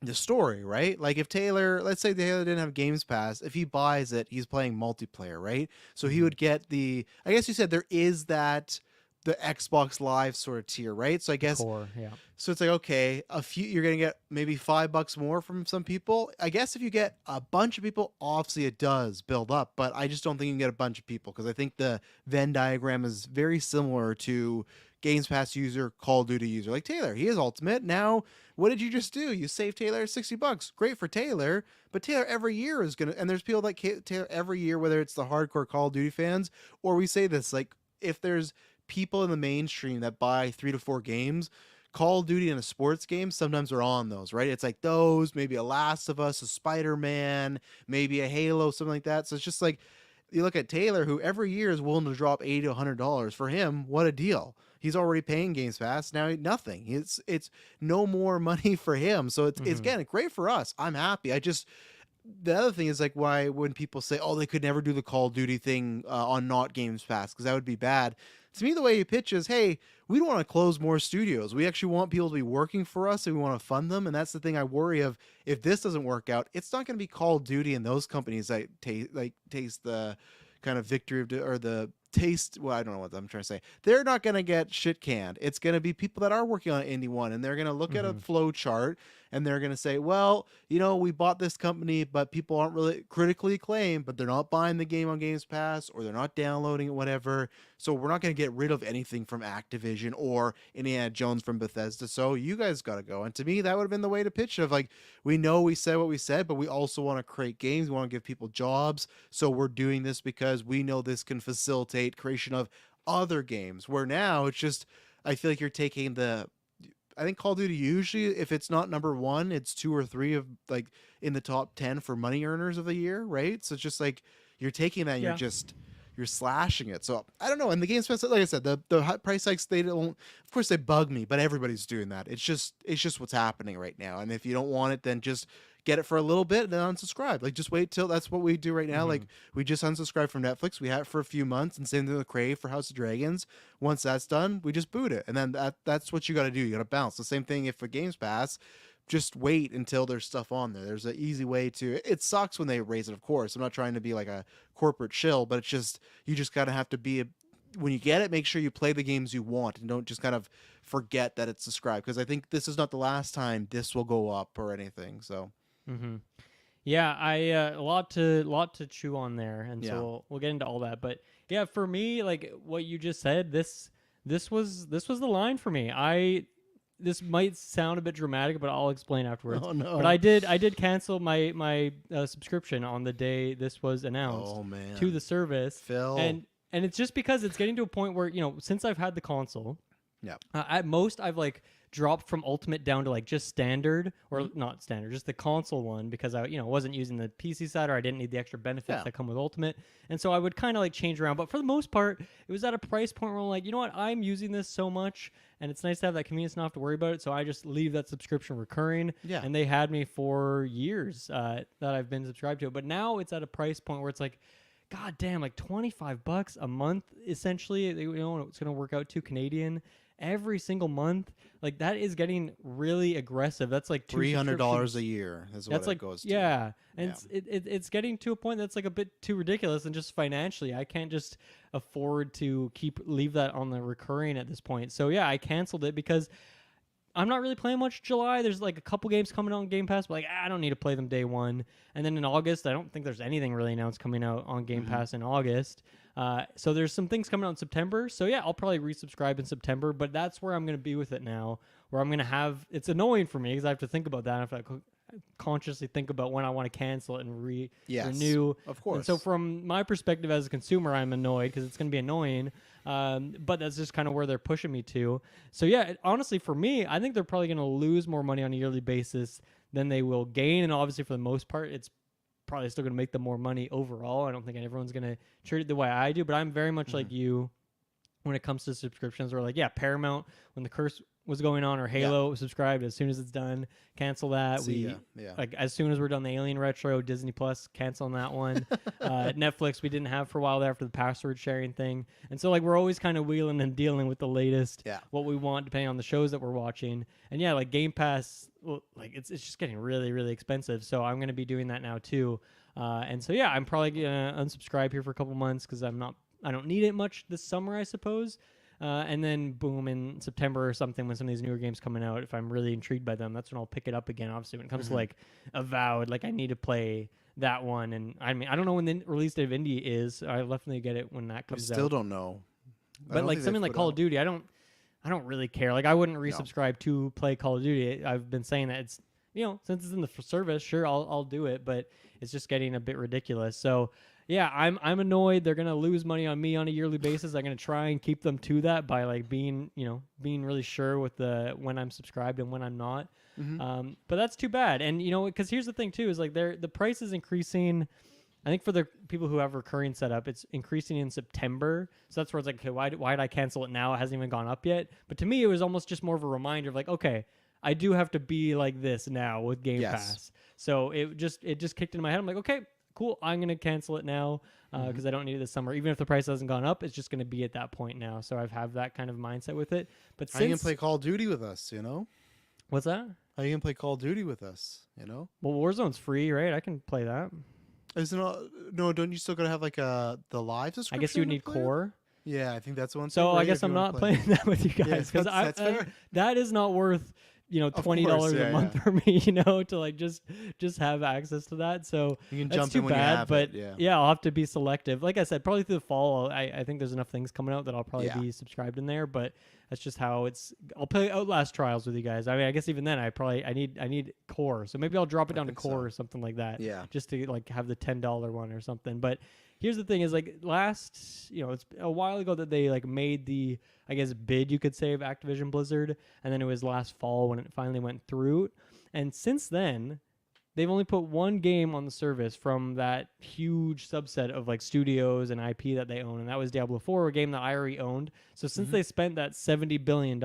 the story, right? Like if Taylor, let's say Taylor didn't have Games Pass, if he buys it, he's playing multiplayer, right? So he Mm-hmm. would get I guess you said there is that the Xbox Live sort of tier, right? So I The guess core, yeah. so it's like okay, you're gonna get maybe $5 more from some people. I guess if you get a bunch of people, obviously it does build up, but I just don't think you can get a bunch of people because I think the Venn diagram is very similar to Games Pass user, Call of Duty user. Like Taylor, he is Ultimate. Now, what did you just do? You saved Taylor $60. Great for Taylor, but Taylor every year is gonna, and there's people like Taylor every year, whether it's the hardcore Call of Duty fans or we say this like if there's people in the mainstream that buy 3 to 4 games, Call of Duty and a sports game sometimes are on those, right? It's like those, maybe a Last of Us, a Spider-Man, maybe a Halo, something like that. So it's just like you look at Taylor, who every year is willing to drop $80 to $100. For him, what a deal. He's already paying Games Pass. Now nothing. It's no more money for him. So it's Mm-hmm. again great for us. I'm happy. I just the other thing is like why when people say, oh, they could never do the Call of Duty thing on not Games Pass because that would be bad. To me, the way you pitch is, hey, we don't want to close more studios. We actually want people to be working for us, and we want to fund them. And that's the thing I worry of. If this doesn't work out, it's not going to be Call of Duty and those companies that taste the kind of victory of or the taste. Well, I don't know what I'm trying to say. They're not going to get shit canned. It's going to be people that are working on Indie One, and they're going to look at a Mm-hmm. flow chart and they're going to say, well, we bought this company, but people aren't really critically acclaimed, but they're not buying the game on Games Pass or they're not downloading it, whatever. So we're not going to get rid of anything from Activision or Indiana Jones from Bethesda. So you guys got to go. And to me, that would have been the way to pitch it of like, we know we said what we said, but we also want to create games. We want to give people jobs. So we're doing this because we know this can facilitate creation of other games where now it's just, I feel like you're taking I think Call of Duty usually, if it's not number one, it's two or three of like in the top 10 for money earners of the year, right? So it's just like you're taking that and Yeah. you're slashing it. So I don't know. And the Game Pass, like I said, the price hikes, they don't, of course they bug me, but everybody's doing that. It's just what's happening right now. And if you don't want it, then just get it for a little bit and then unsubscribe. Like just wait till that's what we do right now. Mm-hmm. Like we just unsubscribed from Netflix. We had it for a few months and same thing with Crave for House of Dragons. Once that's done, we just boot it. And then that's what you got to do. You got to bounce. The same thing if for Games Pass, just wait until there's stuff on there. There's an easy way to. It sucks when they raise it, of course. I'm not trying to be like a corporate shill, but it's just you just gotta have to be when you get it, make sure you play the games you want and don't just kind of forget that it's subscribed because I think this is not the last time this will go up or anything. So Mm-hmm. Yeah, I a lot to chew on there, and so yeah, we'll get into all that. But yeah, for me, like what you just said, this was the line for me. This might sound a bit dramatic, but I'll explain afterwards. oh no, But I did cancel my subscription on the day this was announced oh man, to the service, Phil, and it's just because it's getting to a point where since I've had the console, yeah, at most I've like dropped from ultimate down to like just standard or Mhm. not standard, just the console one because I wasn't using the PC side or I didn't need the extra benefits yeah, that come with ultimate. And so I would kind of like change around, but for the most part, it was at a price point where I'm like, you know what, I'm using this so much and it's nice to have that convenience, not have to worry about it. So I just leave that subscription recurring. yeah. And they had me for years that I've been subscribed to it. But now it's at a price point where it's like, God damn, like $25 a month, essentially, it's going to work out to Canadian every single month. Like that is getting really aggressive. That's like $300 a year is what that's it like goes to. yeah, and Yeah. it's getting to a point that's like a bit too ridiculous, and just financially, I can't just afford to leave that on the recurring at this point. So yeah, I canceled it because I'm not really playing much July. There's like a couple games coming out on Game Pass, but like I don't need to play them day one. And then in August, I don't think there's anything really announced coming out on Game Mhm. Pass in August. So there's some things coming out in September. So yeah, I'll probably resubscribe in September, but that's where I'm going to be with it now. Where I'm going to have it's annoying for me because I have to think about that. I have to consciously think about when I want to cancel it and Yes, renew. of course. And so from my perspective as a consumer, I'm annoyed because it's going to be annoying. But that's just kind of where they're pushing me to. So yeah, honestly, for me, I think they're probably going to lose more money on a yearly basis than they will gain. And obviously, for the most part, it's probably still going to make them more money overall. I don't think everyone's going to treat it the way I do, but I'm very much like you when it comes to subscriptions. Or like, yeah, Paramount, when the curse was going on, or Halo, subscribed as soon as it's done, cancel that. See ya. Yeah. Like as soon as we're done the Alien Retro, Disney Plus, cancel on that one. Netflix we didn't have for a while there after the password sharing thing, and so like we're always kind of wheeling and dealing with the latest, Yeah. what we want depending on the shows that we're watching. And yeah, like Game Pass, well, like it's just getting really really expensive. So I'm gonna be doing that now too. And so yeah, I'm probably gonna unsubscribe here for a couple months because I don't need it much this summer, I suppose. And then boom, in September or something, when some of these newer games coming out, if I'm really intrigued by them, that's when I'll pick it up again. Obviously, when it comes to like Avowed, like I need to play that one. And I mean, I don't know when the release date of Indie is. I'll definitely get it when that I comes still out. don't know. I But don't like think something they've like put Call of out- Duty, I don't really care. Like I wouldn't resubscribe to play Call of Duty. I've been saying that since it's in the service, sure, I'll do it, but it's just getting a bit ridiculous. So yeah, I'm annoyed. They're gonna lose money on me on a yearly basis. I'm gonna try and keep them to that by like being, being really sure with the when I'm subscribed and when I'm not. Hmm. But that's too bad. And because here's the thing too is like the price is increasing. I think for the people who have recurring setup, it's increasing in September. So that's where it's like, okay, why did I cancel it now? It hasn't even gone up yet. But to me, it was almost just more of a reminder of like, okay, I do have to be like this now with Game Yes. Pass. So it just kicked in my head. I'm like, okay, cool. I'm gonna cancel it now because I don't need it this summer. Even if the price hasn't gone up, it's just gonna be at that point now. So I've have that kind of mindset with it. But How you gonna since play Call of Duty with us? what's that? How you gonna play Call of Duty with us? Well, Warzone's free, right? I can play that. Isn't no? Don't you still gotta have like the live I subscription? guess you would to need play it? Core. Yeah, I think that's one. So thing, I right? guess If you I'm wanna not play. playing that with you Yeah, guys because that's fair. that is not worth Of $20 course, a yeah, month yeah. for me, to like just have access to that. So You can that's jump too in when you bad. have But it. Yeah. I'll have to be selective. Like I said, probably through the fall, I think there's enough things coming out that I'll probably Yeah. be subscribed in there. But that's just how it's. I'll play Outlast Trials with you guys. I mean, I guess even then, I need Core. So maybe I'll drop it I down to think so. Core or something like that. Yeah. Just to like have the $10 one or something. But here's the thing: is like it's a while ago that they like made the I guess bid you could say of Activision Blizzard, and then it was last fall when it finally went through. And since then, they've only put one game on the service from that huge subset of like studios and IP that they own, and that was Diablo 4, a game that I already owned. So since they spent that $70 billion,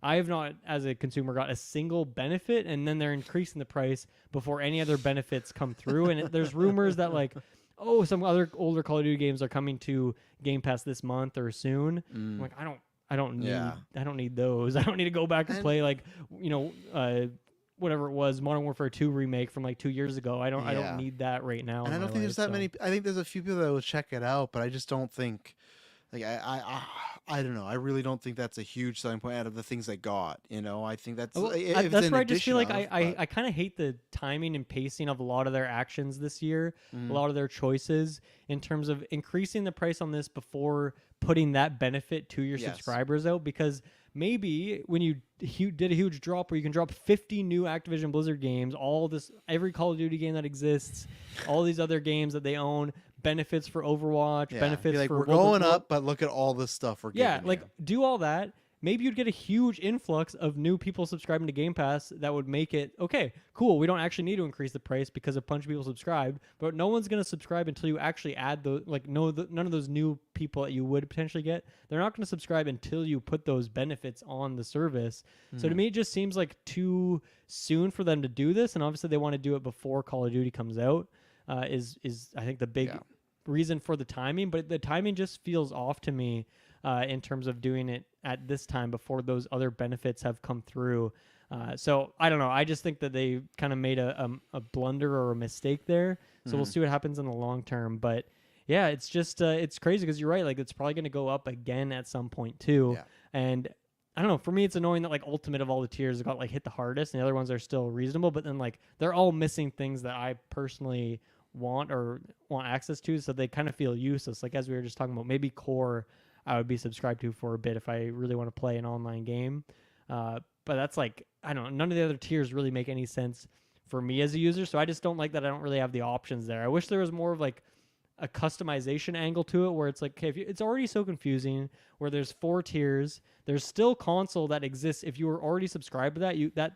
I have not, as a consumer, got a single benefit, and then they're increasing the price before any other benefits come through. And there's rumors that like, oh, some other older Call of Duty games are coming to Game Pass this month or soon. I'm like, I don't need Yeah. I don't need those. I don't need to go back and And- play like whatever it was, Modern Warfare 2 remake from like 2 years ago. I Yeah. don't need that right now. And I in don't my think there's life, that many. I think there's a few people that will check it out, but I just don't think. Like I don't know. I really don't think that's a huge selling point out of the things they got. I think that's Well, if it's that's an where I just feel like addition I kind of hate the timing and pacing of a lot of their actions this year, a lot of their choices in terms of increasing the price on this before putting that benefit to your Yes. subscribers out. Because maybe when you did a huge drop where you can drop 50 new Activision Blizzard games, every Call of Duty game that exists, all these other games that they own, benefits for Overwatch, Yeah. benefits Be like, for we're going up, but look at all this stuff we're yeah, getting. like do all that. Maybe you'd get a huge influx of new people subscribing to Game Pass that would make it okay, cool. We don't actually need to increase the price because a bunch of people subscribe, but no one's going to subscribe until you actually add none of those new people that you would potentially get. They're not going to subscribe until you put those benefits on the service. So to me, it just seems like too soon for them to do this, and obviously they want to do it before Call of Duty comes out. Is I think the big reason for the timing, but the timing just feels off to me in terms of doing it at this time before those other benefits have come through. So I don't know. I just think that they kind of made a blunder or a mistake there. So we'll see what happens in the long term. But yeah, it's just it's crazy because you're right. Like it's probably going to go up again at some point too. Yeah. And I don't know. For me, it's annoying that like Ultimate of all the tiers got like hit the hardest, and the other ones are still reasonable. But then like they're all missing things that I personally want access to, so they kind of feel useless. Like as we were just talking about, maybe Core I would be subscribed to for a bit if I really want to play an online game. But that's like, I don't know, none of the other tiers really make any sense for me as a user. So I just don't like that I don't really have the options there. I wish there was more of like a customization angle to it where it's like, okay, it's already so confusing where there's 4 tiers. There's still console that exists. If you were already subscribed to that, that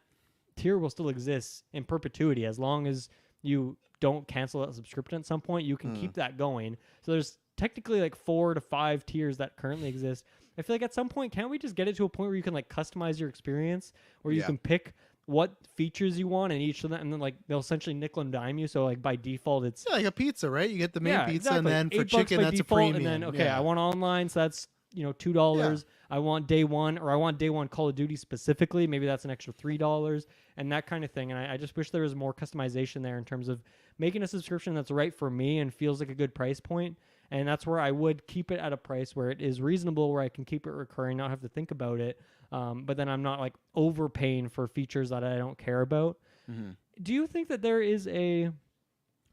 tier will still exist in perpetuity as long as you don't cancel that subscription at some point. You can keep that going. So there's technically like 4 to 5 tiers that currently exist. I feel like at some point, can't we just get it to a point where you can like customize your experience, where you can pick what features you want in each of them, and then like they'll essentially nickel and dime you. So like by default, it's like a pizza, right? You get the main pizza, exactly. and then for $8 chicken, by that's default, a premium. and then okay, I want online, so that's $2. Yeah. I want day one, or I want day one Call of Duty specifically. Maybe that's an extra $3 and that kind of thing. And I just wish there was more customization there in terms of making a subscription that's right for me and feels like a good price point. And that's where I would keep it at a price where it is reasonable, where I can keep it recurring, not have to think about it. But then I'm not like overpaying for features that I don't care about. Mm-hmm. Do you think that there is a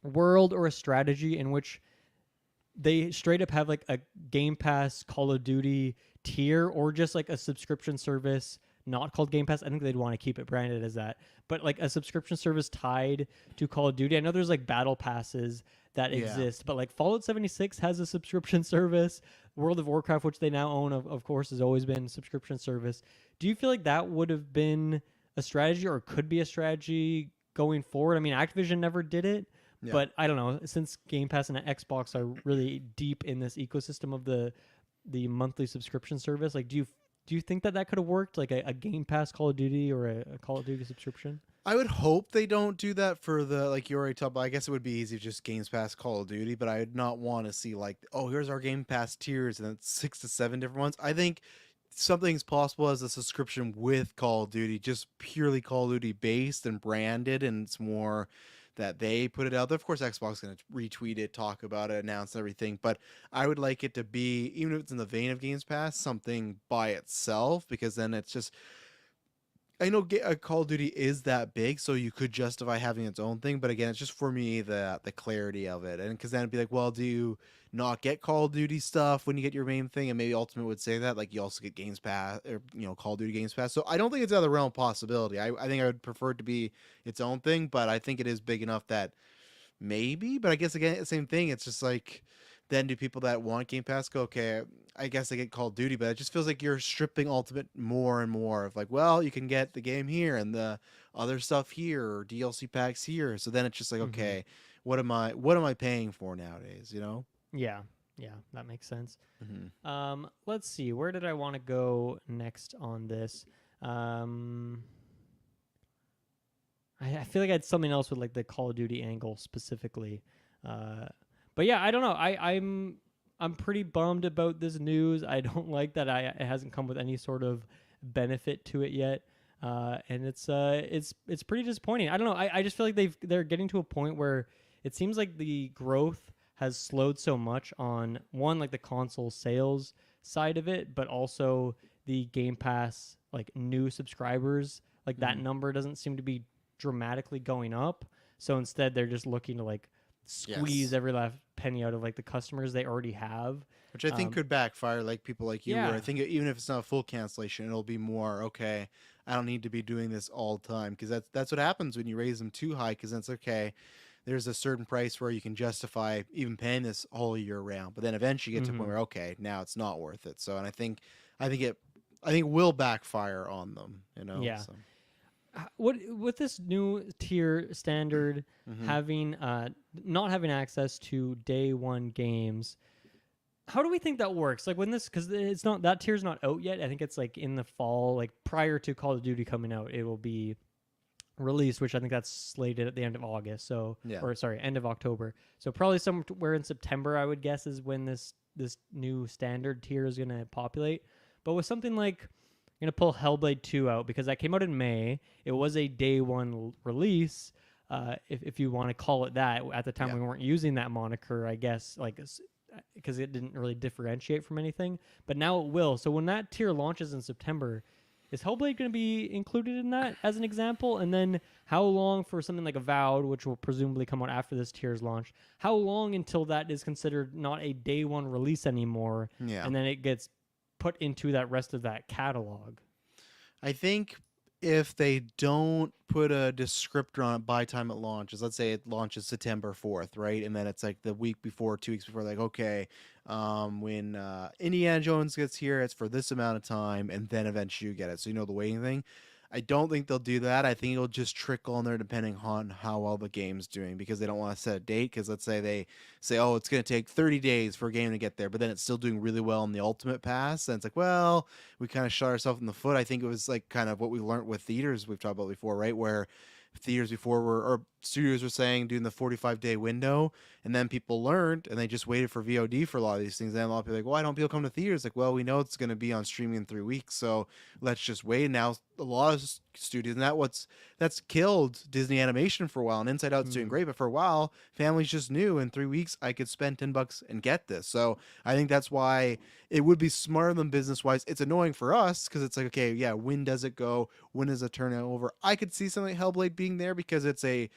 world or a strategy in which they straight up have like a Game Pass Call of Duty tier, or just like a subscription service, not called Game Pass, I think they'd want to keep it branded as that. But like a subscription service tied to Call of Duty, I know there's like battle passes that Yeah. exist, but like Fallout 76 has a subscription service. World of Warcraft, which they now own, of course, has always been a subscription service. Do you feel like that would have been a strategy or could be a strategy going forward? I mean, Activision never did it, Yeah. but I don't know. Since Game Pass and Xbox are really deep in this ecosystem of the monthly subscription service, like do you think that that could have worked, like a Game Pass Call of Duty or a Call of Duty subscription? I would hope they don't do that for the, like you already talked about. I guess it would be easy if just Games Pass Call of Duty, but I would not want to see like, oh, here's our Game Pass tiers and it's 6 to 7 different ones. I think something's possible as a subscription with Call of Duty, just purely Call of Duty based and branded, and it's more that they put it out there. Of course, Xbox is going to retweet it, talk about it, announce everything, but I would like it to be, even if it's in the vein of Games Pass, something by itself, because then it's just, I know Call of Duty is that big, so you could justify having its own thing. But again, it's just for me the clarity of it, and because then it'd be like, well, do you not get Call of Duty stuff when you get your main thing? And maybe Ultimate would say that, like, you also get Games Pass, or Call of Duty Games Pass. So I don't think it's out of the realm of possibility. I think I would prefer it to be its own thing, but I think it is big enough that maybe. But I guess again, same thing. It's just like, then do people that want Game Pass go, okay, I guess I get Call of Duty, but it just feels like you're stripping Ultimate more and more of like, well, you can get the game here and the other stuff here, or DLC packs here. So then it's just like, Mm-hmm. okay, what am I paying for nowadays? Yeah, yeah, that makes sense. Mm-hmm. Let's see. Where did I want to go next on this? Um, I feel like I had something else with like the Call of Duty angle specifically. Uh, but yeah, I don't know. I'm pretty bummed about this news. I don't like that it hasn't come with any sort of benefit to it yet. And it's pretty disappointing. I don't know. I just feel like they're getting to a point where it seems like the growth has slowed so much on one, like the console sales side of it, but also the Game Pass like new subscribers. Like that Mm-hmm. number doesn't seem to be dramatically going up. So instead, they're just looking to like squeeze Yes. every last penny out of like the customers they already have. Which I think Um, could backfire, like people like you, where I yeah. think even if it's not a full cancellation, it'll be more, okay, I don't need to be doing this all the time, because that's what happens when you raise them too high, because then it's okay. There's a certain price where you can justify even paying this all year round, but then eventually you get to a point Hmm. where, okay, now it's not worth it. So, and I think it will backfire on them. Yeah. So. What with this new tier standard Hmm. having not having access to day one games, how do we think that works? Like when this, because it's not, that tier's not out yet. I think it's like in the fall, like prior to Call of Duty coming out, it will be released, which I think that's slated at the end of August. So, Yeah. or sorry, end of October. So probably somewhere in September, I would guess, is when this new standard tier is going to populate. But with something like, I'm going to pull Hellblade 2 out because that came out in May. It was a day one release, if you want to call it that. At the time, Yeah. we weren't using that moniker, I guess, like because it didn't really differentiate from anything. But now it will. So when that tier launches in September, is Hellblade going to be included in that as an example? And then how long for something like Avowed, which will presumably come out after this tier's launch, how long until that is considered not a day one release anymore, Yeah. and then it gets put into that rest of that catalog? I think if they don't put a descriptor on it by time it launches, let's say it launches September 4th, right? And then it's like the week before, 2 weeks before, like, okay, when Indiana Jones gets here, it's for this amount of time, and then eventually you get it. So the waiting thing. I don't think they'll do that. I think it'll just trickle in there depending on how well the game's doing, because they don't want to set a date. Because let's say they say, oh, it's going to take 30 days for a game to get there, but then it's still doing really well in the Ultimate Pass. And it's like, well, we kind of shot ourselves in the foot. I think it was like kind of what we learned with theaters we've talked about before, right? Where theaters before or studios were saying doing the 45-day window, and then people learned and they just waited for VOD for a lot of these things. And a lot of people are like, why don't people come to theaters? Like, well, we know it's going to be on streaming in 3 weeks, so let's just wait. Now a lot of studios, and that's killed Disney animation for a while, and Inside Out's doing Mm. great, but for a while families just knew in 3 weeks I could spend $10 and get this. So I think that's why it would be smarter than business wise. It's annoying for us because it's like, okay, yeah, when does it go? When does it turn it over? I could see something like Hellblade being there because it's a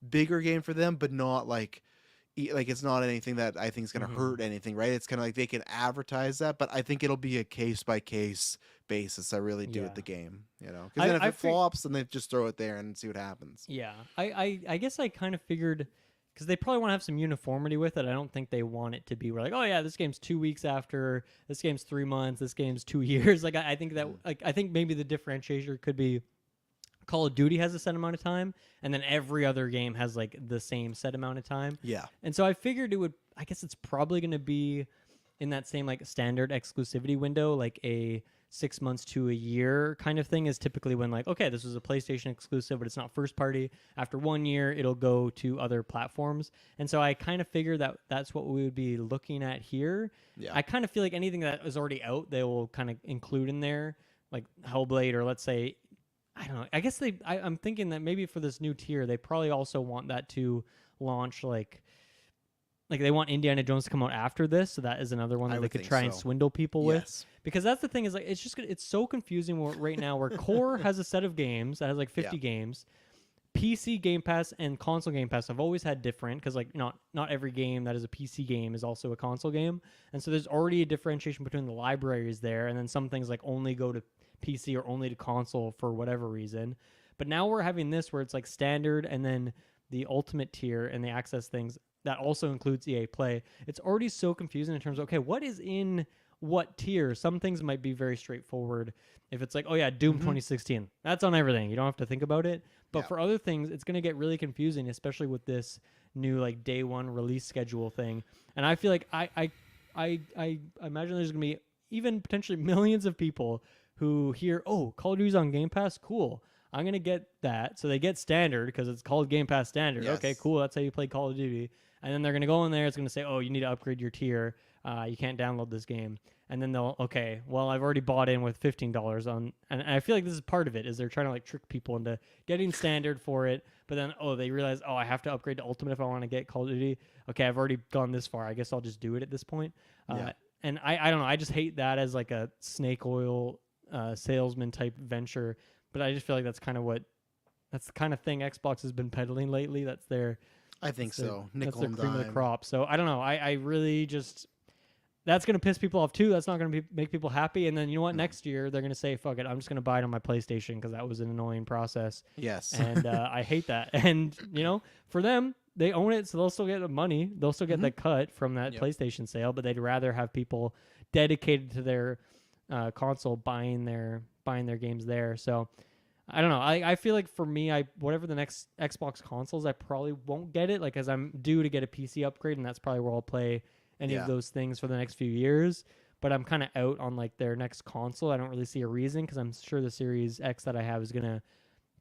bigger game for them, but not like like it's not anything that I think is going to hurt anything, right? It's kind of like they can advertise that, but I think it'll be a case by case basis. I really do Yeah. with the game, because then if I it flops, then they just throw it there and see what happens. Yeah, I guess I kind of figured because they probably want to have some uniformity with it. I don't think they want it to be where like, oh yeah, this game's 2 weeks after, this game's 3 months, this game's 2 years. Like I think that like I think maybe the differentiator could be Call of Duty has a set amount of time, and then every other game has like the same set amount of time. Yeah. And so I figured it would. I guess it's probably going to be in that same like standard exclusivity window, like a 6 months to a year kind of thing is typically when like, okay, this was a PlayStation exclusive, but it's not first party. After 1 year, it'll go to other platforms. And so I kind of figure that that's what we would be looking at here. Yeah. I kind of feel like anything that is already out, they will kind of include in there, like Hellblade, or let's say, I don't know. I guess I'm thinking that maybe for this new tier, they probably also want that to launch like they want Indiana Jones to come out after this, so that is another one that they could try and swindle people with. Because that's the thing is like it's so confusing right now where Core has a set of games that has like 50 games. PC Game Pass and console Game Pass have always had different because like not every game that is a PC game is also a console game, and so there's already a differentiation between the libraries there, and then some things like only go to PC or only to console for whatever reason. But now we're having this where it's like standard and then the ultimate tier and the access things that also includes EA Play. It's already so confusing in terms of, okay, what is in what tier? Some things might be very straightforward. If it's like, oh yeah, Doom 2016, that's on everything. You don't have to think about it. But for other things, it's going to get really confusing, especially with this new like day one release schedule thing. And I feel like I imagine there's going to be even potentially millions of people who hear, oh, Call of Duty's on Game Pass, cool. I'm going to get that. So they get standard because it's called Game Pass Standard. Yes. Okay, cool. That's how you play Call of Duty. And then they're going to go in there. It's going to say, oh, you need to upgrade your tier. You can't download this game. And then they'll, okay, well, I've already bought in with $15 on. And I feel like this is part of it, is they're trying to like trick people into getting standard for it. But then, oh, they realize, oh, I have to upgrade to Ultimate if I want to get Call of Duty. Okay, I've already gone this far. I guess I'll just do it at this point. And I don't know. I just hate that as like a snake oil salesman type venture. But I just feel like that's the kind of thing Xbox has been peddling lately. That's their, I think so. Nickel that's the and cream of the dime. crop. So I don't know. I really just, that's going to piss people off too. That's not going to make people happy. And then you know what? Next year they're going to say, fuck it, I'm just going to buy it on my PlayStation because that was an annoying process. Yes. And I hate that. And for them, they own it, so they'll still get the money. They'll still get the cut from that PlayStation sale, but they'd rather have people dedicated to their console buying their games there. So I don't know. I feel like for me, whatever the next Xbox consoles, I probably won't get it, like as I'm due to get a PC upgrade, and that's probably where I'll play any of those things for the next few years. But I'm kind of out on like their next console. I don't really see a reason because I'm sure the Series X that I have is gonna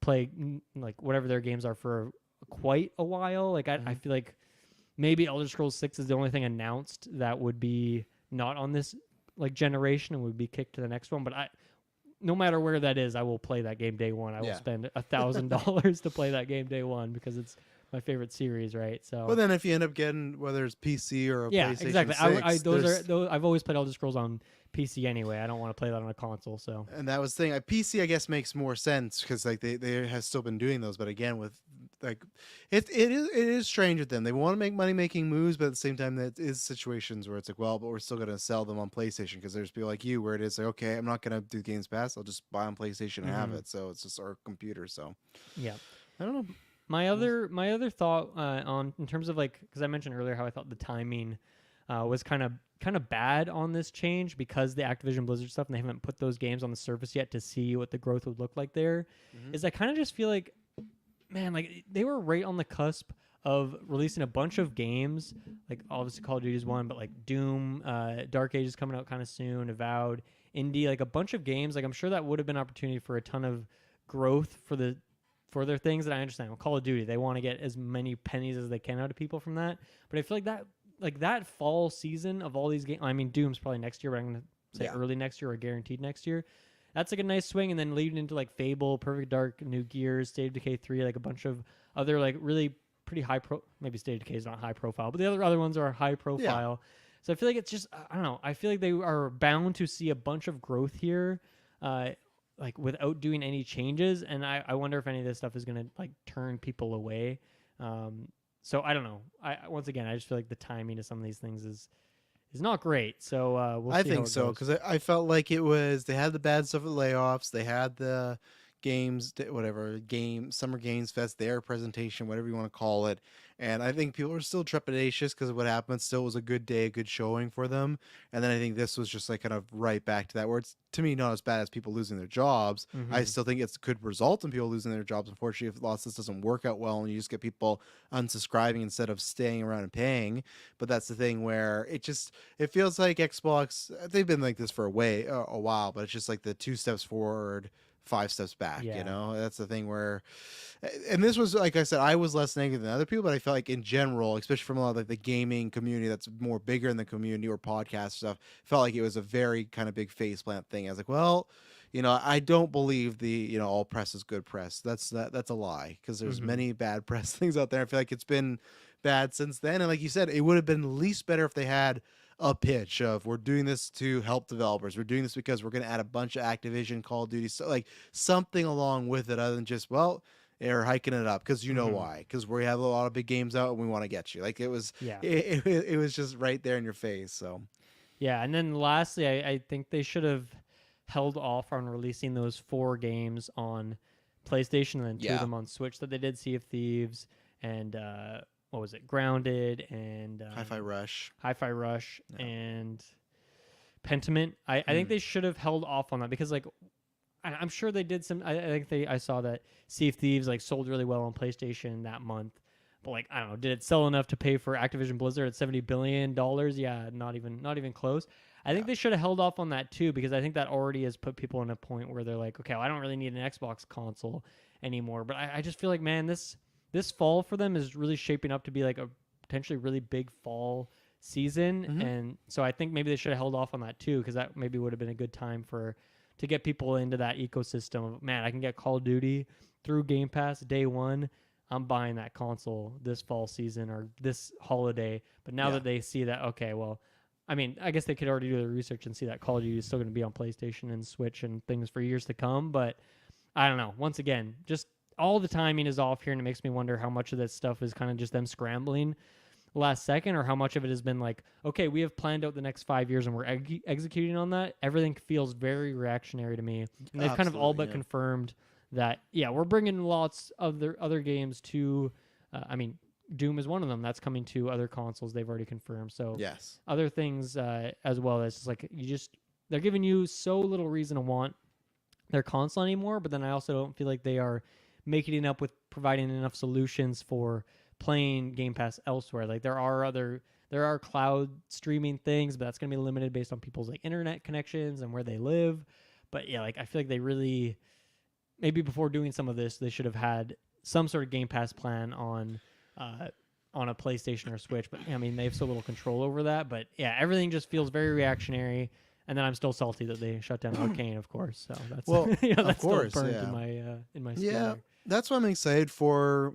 play like whatever their games are for quite a while. Like I feel like maybe Elder Scrolls 6 is the only thing announced that would be not on this like generation and would be kicked to the next one. But no matter where that is, I will play that game day one. I will spend $1,000 to play that game day one because it's my favorite series, right? So, well, then if you end up getting whether it's PC or a PlayStation exactly. 6, Those I've always played Elder Scrolls on PC anyway. I don't want to play that on a console. So, and that was the thing. PC, I guess, makes more sense because like they have still been doing those, but again, with like it is strange with them. They want to make money making moves, but at the same time, that is situations where it's like, well, but we're still gonna sell them on PlayStation because there's people like you where it is like, okay, I'm not gonna do Games Pass. I'll just buy on PlayStation and have it. So it's just our computer. So yeah, I don't know. My other thought on in terms of like, because I mentioned earlier how I thought the timing was kind of bad on this change because the Activision Blizzard stuff, and they haven't put those games on the surface yet to see what the growth would look like there. Is I kind of just feel like, man, like they were right on the cusp of releasing a bunch of games, like obviously Call of Duty is one, but like Doom, Dark Age is coming out kind of soon, Avowed, Indie, like a bunch of games. Like I'm sure that would have been opportunity for a ton of growth for their things that I understand. Well, Call of Duty, they want to get as many pennies as they can out of people from that. But I feel like that fall season of all these games, I mean, Doom's probably next year, but I'm going to say early next year or guaranteed next year. That's like a nice swing. And then leading into like Fable, Perfect Dark, New Gears, State of Decay 3, like a bunch of other like really pretty maybe State of Decay is not high profile, but the other ones are high profile. Yeah. So I feel like it's just, I don't know. I feel like they are bound to see a bunch of growth here. Like without doing any changes, and I wonder if any of this stuff is gonna like turn people away. So I don't know. Once again, I just feel like the timing of some of these things is not great. So we'll I see how think it so goes. because I felt like it was they had the bad stuff with layoffs, they had the whatever game summer games fest, their presentation, whatever you want to call it, and I think people are still trepidatious because of what happened. Still was a good day, a good showing for them, and then I think this was just like kind of right back to that where it's to me not as bad as people losing their jobs. I Mm-hmm. still think it's could result in people losing their jobs. Unfortunately, if lots of this doesn't work out well and you just get people unsubscribing instead of staying around and paying. But that's the thing where it feels like Xbox. They've been like this for a while, but it's just like the 2 steps forward, 5 steps back. Yeah. That's the thing where, and this was like I said, I was less negative than other people, but I felt like in general, especially from a lot of like the gaming community that's more bigger in the community or podcast stuff, felt like it was a very kind of big faceplant thing. I was like, well. I don't believe the all press is good press. That's a lie because there's Mm-hmm. many bad press things out there. I feel like it's been bad since then. And like you said, it would have been at least better if they had a pitch of we're doing this to help developers. We're doing this because we're going to add a bunch of Activision, Call of Duty, so like something along with it other than just they're hiking it up because you know Mm-hmm. why? Because we have a lot of big games out and we want to get you. Like it was, Yeah. it was just right there in your face. So Yeah. And then lastly, I think they should have held off on releasing those 4 games on PlayStation and then 2 of yeah, them on Switch that they did, Sea of Thieves and what was it, Grounded and Hi-Fi Rush. Hi-Fi Rush Yeah. and Pentiment. I think they should have held off on that because like I'm sure they did some. I think I saw that Sea of Thieves like sold really well on PlayStation that month, but like I don't know, did it sell enough to pay for Activision Blizzard at $70 billion? Yeah, not even close. I think Yeah. they should have held off on that too because I think that already has put people in a point where they're like, okay, well, I don't really need an Xbox console anymore. But I just feel like man, this fall for them is really shaping up to be like a potentially really big fall season, Mm-hmm. and so I think maybe they should have held off on that too because that maybe would have been a good time to get people into that ecosystem of man, I can get Call of Duty through Game Pass day one. I'm buying that console this fall season or this holiday. But now Yeah. that they see that, okay, well, I mean, I guess they could already do the research and see that Call of Duty is still going to be on PlayStation and Switch and things for years to come. But I don't know. Once again, just all the timing is off here, and it makes me wonder how much of this stuff is kind of just them scrambling last second, or how much of it has been like, okay, we have planned out the next 5 years and we're executing on that. Everything feels very reactionary to me, and they've kind of all Absolutely. but Yeah. confirmed that yeah, we're bringing lots of their other games to. I mean, Doom is one of them that's coming to other consoles. They've already confirmed. So Yes. other things as well. As just like they're giving you so little reason to want their console anymore. But then I also don't feel like they are making it up with providing enough solutions for playing Game Pass elsewhere. Like there are cloud streaming things, but that's going to be limited based on people's like internet connections and where they live. But yeah, like I feel like they really maybe before doing some of this, they should have had some sort of Game Pass plan uh, on a PlayStation or Switch. But I mean, they have so little control over that. But yeah, everything just feels very reactionary. And then I'm still salty that they shut down Arcane, of course. So that's Well, of that's still course, burnt yeah. in my skin. Yeah, There. that's what I'm excited for.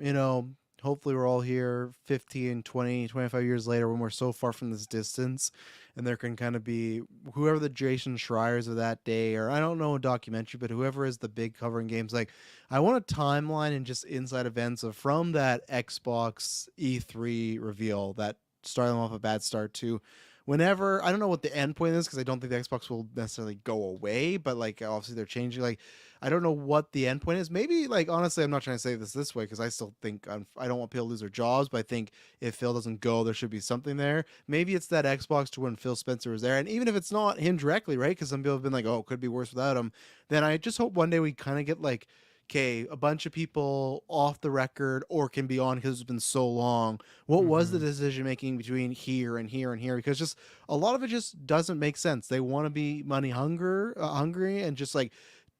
Hopefully we're all here 15, 20, 25 years later when we're so far from this distance and there can kind of be whoever the Jason Schreiers of that day, or I don't know, a documentary, but whoever is the big covering games. Like, I want a timeline and just inside events of from that Xbox E3 reveal that started them off a bad start to whenever. I don't know what the end point is because I don't think the Xbox will necessarily go away, but like obviously they're changing. Like, I don't know what the end point is. Maybe, like, honestly, I'm not trying to say this way because I still think I don't want people to lose their jobs, but I think if Phil doesn't go, there should be something there. Maybe it's that Xbox to when Phil Spencer was there, and even if it's not him directly, right? Because some people have been like, "Oh, it could be worse without him." Then I just hope one day we kind of get like, okay, a bunch of people off the record or can be on because it's been so long. What was the Mm-hmm. decision making between here and here and here? Because just a lot of it just doesn't make sense. They want to be hungry, and just like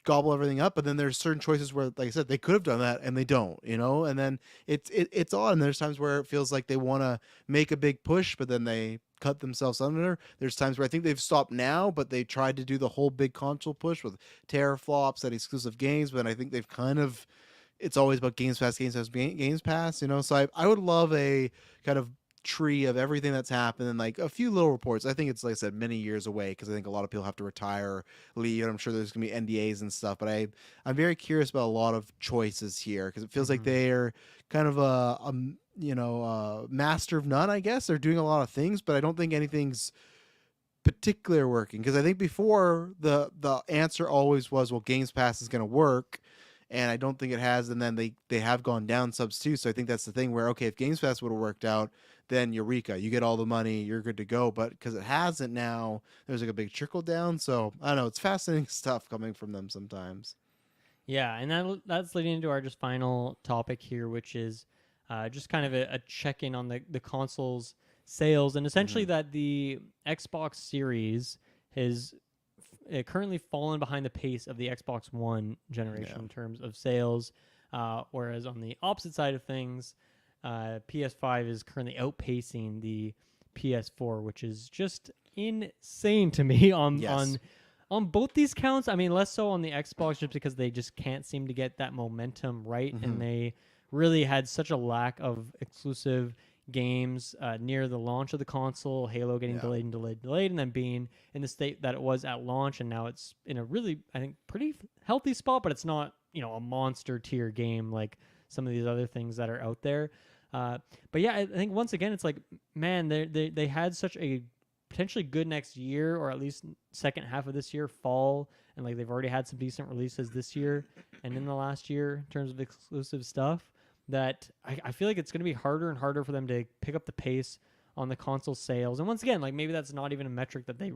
gobble everything up, but then there's certain choices where, like I said, they could have done that and they don't. And then it's odd, and there's times where it feels like they want to make a big push, but then they cut themselves under. There's times where I think they've stopped now, but they tried to do the whole big console push with teraflops and exclusive games, but I think they've kind of, it's always about Games Pass. So I would love a kind of tree of everything that's happened and like a few little reports. I think it's, like I said, many years away because I think a lot of people have to retire, leave, and I'm sure there's gonna be NDAs and stuff. But I'm very curious about a lot of choices here because it feels like Mm-hmm. they're kind of a master of none. I guess they're doing a lot of things, but I don't think anything's particular working because I think before the answer always was, well, Games Pass is going to work, and I don't think it has. And then they have gone down subs too, so I think that's the thing where, okay, if Games Pass would have worked out, then eureka, you get all the money, you're good to go. But because it hasn't now, there's like a big trickle down. So I don't know, it's fascinating stuff coming from them sometimes. Yeah, and that's leading into our just final topic here, which is just kind of a check in on the consoles sales, and essentially Mm-hmm. that the Xbox Series has currently fallen behind the pace of the Xbox One Yeah. generation in terms of sales, whereas on the opposite side of things, PS5 is currently outpacing the PS4, which is just insane to me on Yes. both these counts. I mean, less so on the Xbox just because they just can't seem to get that momentum right, Mm-hmm. and they really had such a lack of exclusive games near the launch of the console. Halo getting Yeah. delayed and delayed, and delayed, and then being in the state that it was at launch, and now it's in a really, I think, pretty healthy spot, but it's not, a monster tier game like some of these other things that are out there. But yeah, I think once again, it's like, man, they had such a potentially good next year, or at least second half of this year, fall, and like they've already had some decent releases this year and in the last year in terms of exclusive stuff. That I feel like it's going to be harder and harder for them to pick up the pace on the console sales. And once again, like maybe that's not even a metric that they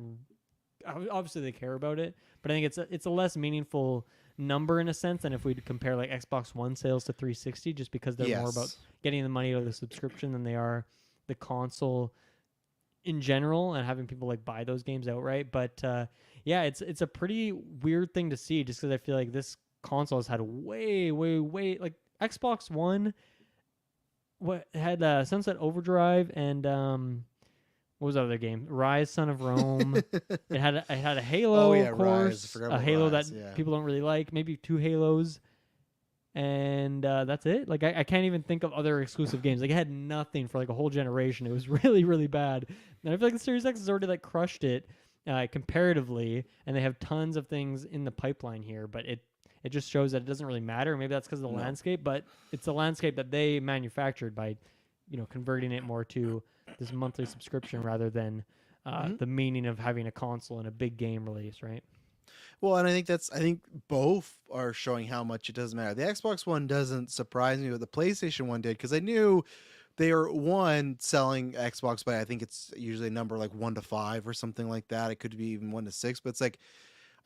obviously they care about it, but I think it's a less meaningful number in a sense than if we compare like Xbox One sales to 360, just because they're more about Yes. getting the money out of the subscription than they are the console in general and having people like buy those games outright. But yeah, it's a pretty weird thing to see just because I feel like this console has had way like Xbox One. What had Sunset Overdrive and what was the other game? Rise, Son of Rome. It had a Oh Halo, yeah, of Rise. I course, forgot a about Halo that Rise. Yeah. people don't really like, maybe two Halos, and that's it. Like I can't even think of other exclusive games. Like it had nothing for like a whole generation. It was really bad. And I feel like the Series X has already like crushed it comparatively, and they have tons of things in the pipeline here. But it just shows that it doesn't really matter. Maybe that's because of the No. landscape, but it's a landscape that they manufactured by converting it more to this monthly subscription rather than Mm-hmm. the meaning of having a console and a big game release, right? Well, and I think both are showing how much it doesn't matter. The Xbox One doesn't surprise me, but the PlayStation One did because I knew they are one selling Xbox by, I think it's usually a number like 1 to 5 or something like that. It could be even 1 to 6, but it's like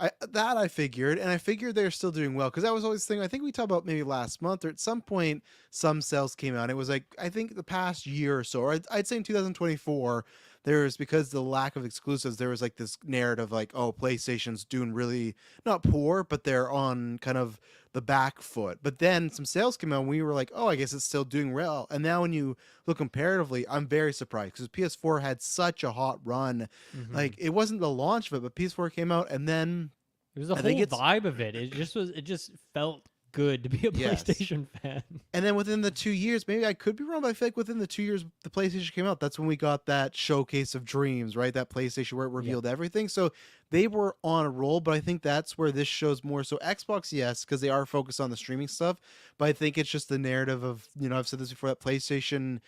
I figured, and I figured they're still doing well because that was always the thing. I think we talked about maybe last month or at some point some sales came out. It was like I think the past year or so, or I'd say in 2024, there was, because the lack of exclusives, there was like this narrative like, oh, PlayStation's doing really not poor, but they're on kind of the back foot. But then some sales came out and we were like, oh, I guess it's still doing well. And now when you look comparatively, I'm very surprised because PS4 had such a hot run. Mm-hmm. Like it wasn't the launch of it, but PS4 came out and then It was the I think whole it's vibe of it. It just felt good to be a yes. PlayStation fan. And then within the 2 years, maybe I could be wrong, but I feel like within the 2 years the PlayStation came out, that's when we got that showcase of dreams, right? That PlayStation where it Yep. revealed everything. So they were on a roll, but I think that's where this shows more. So Xbox, yes, because they are focused on the streaming stuff, but I think it's just the narrative of, I've said this before, that PlayStation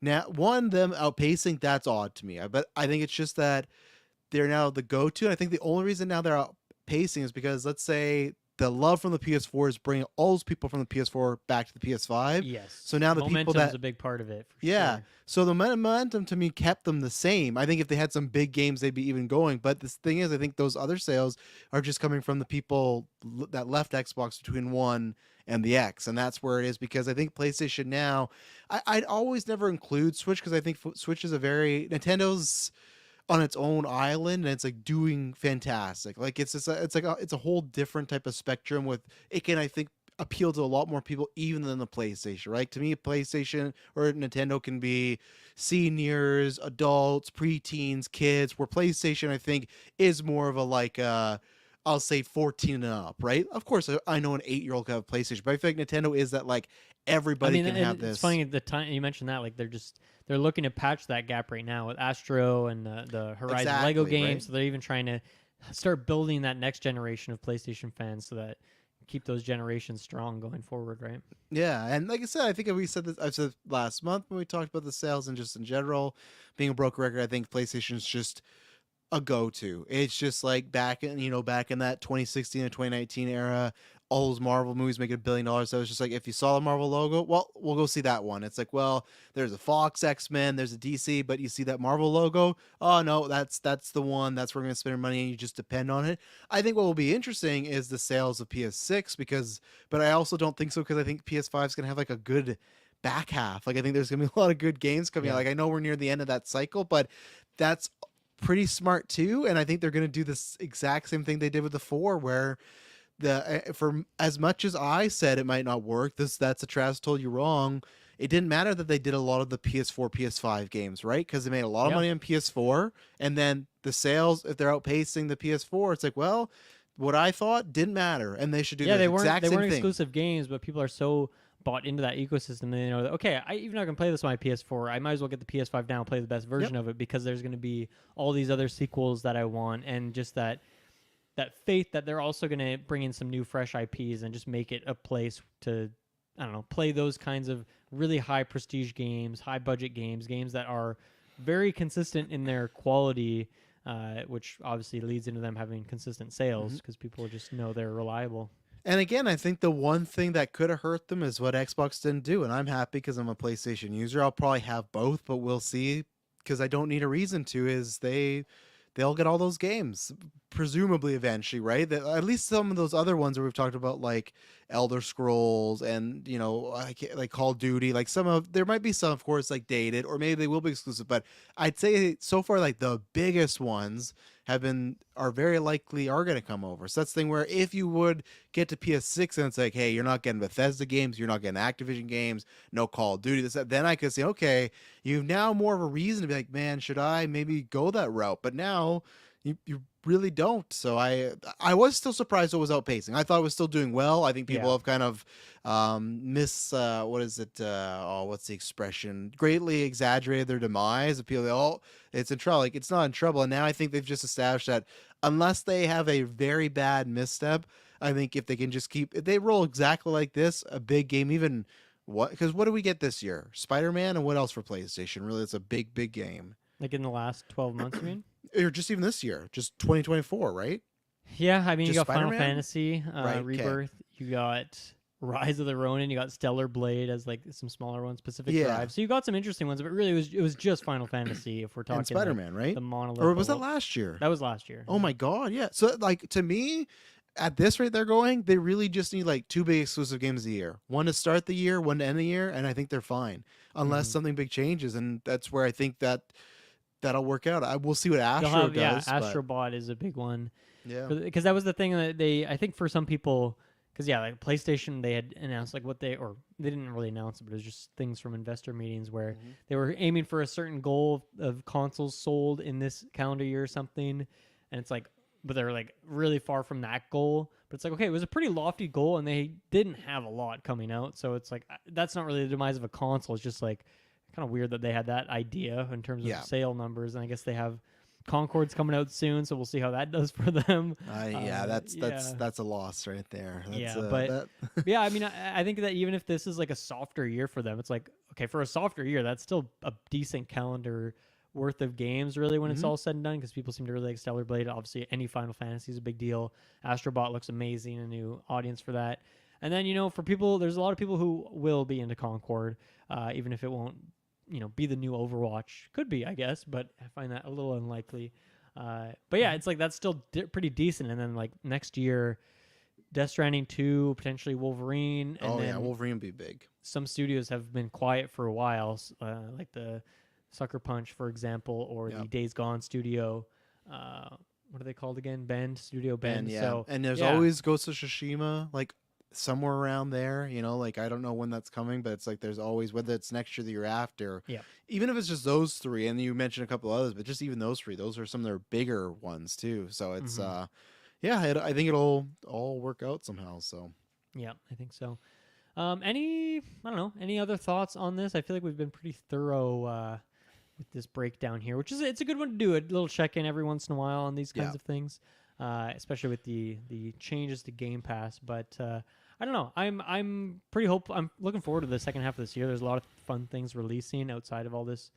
now one them outpacing, that's odd to me. But I think it's just that they're now the go-to. And I think the only reason now they're outpacing is because, let's say, the love from the PS4 is bringing all those people from the PS4 back to the PS5. Yes. So now the people Momentum's that, a big part of it for yeah. sure. So the momentum to me kept them the same. I think if they had some big games, they'd be even going. But this thing is, I think those other sales are just coming from the people that left Xbox between One and the X, and that's where it is. Because I think PlayStation now, I'd always never include Switch because I think Switch is a very Nintendo's on its own island and it's like doing fantastic. Like it's a whole different type of spectrum with it can, I think, appeal to a lot more people even than the PlayStation, right? To me, PlayStation or Nintendo can be seniors, adults, preteens, kids, where PlayStation I think is more of a like I'll say 14 and up, right? Of course, I know an 8-year-old can have a PlayStation, but I feel like Nintendo is that like I everybody mean, can have it's this. funny at the time you mentioned that, like they're looking to patch that gap right now with Astro and the Horizon Lego Exactly, right? games. So they're even trying to start building that next generation of PlayStation fans so that keep those generations strong going forward, right? Yeah, and like I said, I think we said this. I said last month when we talked about the sales and just in general being a broke record. I think PlayStation's just a go-to. It's just like back in that 2016 and 2019 era, all those Marvel movies making $1 billion. So it's just like if you saw the Marvel logo, well, we'll go see that one. It's like, well, there's a Fox X-Men, there's a DC, but you see that Marvel logo, oh no, that's the one. That's where we're gonna spend our money, and you just depend on it. I think what will be interesting is the sales of PS6 but I also don't think so because I think PS5 is gonna have like a good back half. Like I think there's gonna be a lot of good games coming out. Yeah. Like I know we're near the end of that cycle, but that's pretty smart too, and I think they're going to do this exact same thing they did with the 4 where for as much as I said it might not work, that's a Travis told you wrong. It didn't matter that they did a lot of the PS4 PS5 games, right? Because they made a lot of Yeah. money on PS4, and then the sales, if they're outpacing the PS4, it's like, well, what I thought didn't matter, and they should do Yeah, the they exact weren't same thing. exclusive games, but people are so bought into that ecosystem they know that okay, even though I can play this on my PS4, I might as well get the PS5 now and play the best Yep. version of it because there's going to be all these other sequels that I want, and just that faith that they're also going to bring in some new fresh IPs and just make it a place to, I don't know, play those kinds of really high prestige games, high budget games that are very consistent in their quality, which obviously leads into them having consistent sales because people just know they're reliable. And again, I think the one thing that could have hurt them is what Xbox didn't do. And I'm happy because I'm a PlayStation user. I'll probably have both, but we'll see because I don't need a reason to. Is they'll get all those games presumably eventually, right? At least some of those other ones that we've talked about, like Elder Scrolls and like Call of Duty, like there might be some, of course, like dated, or maybe they will be exclusive. But I'd say so far, like the biggest ones are very likely are going to come over. So that's the thing where if you would get to PS6 and it's like, hey, you're not getting Bethesda games, you're not getting Activision games, no Call of Duty, this, that, then I could say, okay, you've now more of a reason to be like, man, should I maybe go that route? But now you really don't. So I was still surprised it was outpacing. I thought it was still doing well. I think people Yeah. have kind of what is it? What's the expression? Greatly exaggerated their demise. People, it's in trouble. Like it's not in trouble. And now I think they've just established that unless they have a very bad misstep, I think if they can just if they roll exactly like this, a big game, even because what do we get this year? Spider-Man, and what else for PlayStation? Really, it's a big game. Like in the last 12 months, you mean? Or just even this year, just 2024, right? Yeah, I mean, you Just got Final Spider-Man? Fantasy Right, 'kay. Rebirth, you got Rise of the Ronin, you got Stellar Blade as like some smaller ones, Pacific Yeah. Drive. So you got some interesting ones, but really it was just Final Fantasy if we're talking And Spider-Man, right? the monolith. Or was that last year? That was last year. Oh my god, yeah. So like to me, at this rate they're going, they really just need like 2 big exclusive games a year. One to start the year, one to end the year, and I think they're fine. Unless Mhm. something big changes, and that's where I think that'll work out. We'll see what They'll Astro have, does. Astro Bot is a big one. Yeah. Because that was the thing that I think for some people, because yeah, like PlayStation, they had announced like they didn't really announce it, but it was just things from investor meetings where they were aiming for a certain goal of consoles sold in this calendar year or something, and it's like, but they're like really far from that goal. But it's like, okay, it was a pretty lofty goal, and they didn't have a lot coming out, so it's like that's not really the demise of a console. It's just like kind of weird that they had that idea in terms of sale numbers, and I guess they have Concord's coming out soon, so we'll see how that does for them. That's a loss right there. But yeah, I mean, I think that even if this is like a softer year for them, it's like, okay, for a softer year, that's still a decent calendar worth of games, really, when it's all said and done, because people seem to really like Stellar Blade. Obviously, any Final Fantasy is a big deal. Astrobot looks amazing, a new audience for that. And then, for people, there's a lot of people who will be into Concord, even if it won't be the new Overwatch. Could be, I guess, but I find that a little unlikely. But yeah, it's like that's still pretty decent. And then like next year, Death Stranding 2, potentially Wolverine. And then Wolverine would be big. some studios have been quiet for a while, like the Sucker Punch, for example, or the Days Gone studio. What are they called again? Studio Bend. Yeah. So, and there's always Ghost of Tsushima, like somewhere around there, like I don't know when that's coming, but it's like there's always, whether it's next year, the year after, even if it's just those three, and you mentioned a couple others, but just even those three, those are some of their bigger ones too. So it's yeah, I think it'll all work out somehow. So Yeah, I think so. I don't know, any other thoughts on this? I feel like we've been pretty thorough with this breakdown here, which is it's a good one to do. A little check in every once in a while on these yeah, kinds of things, especially with the changes to Game Pass. But I don't know. I'm pretty hopeful. I'm looking forward to the second half of this year. There's a lot of fun things releasing outside of all this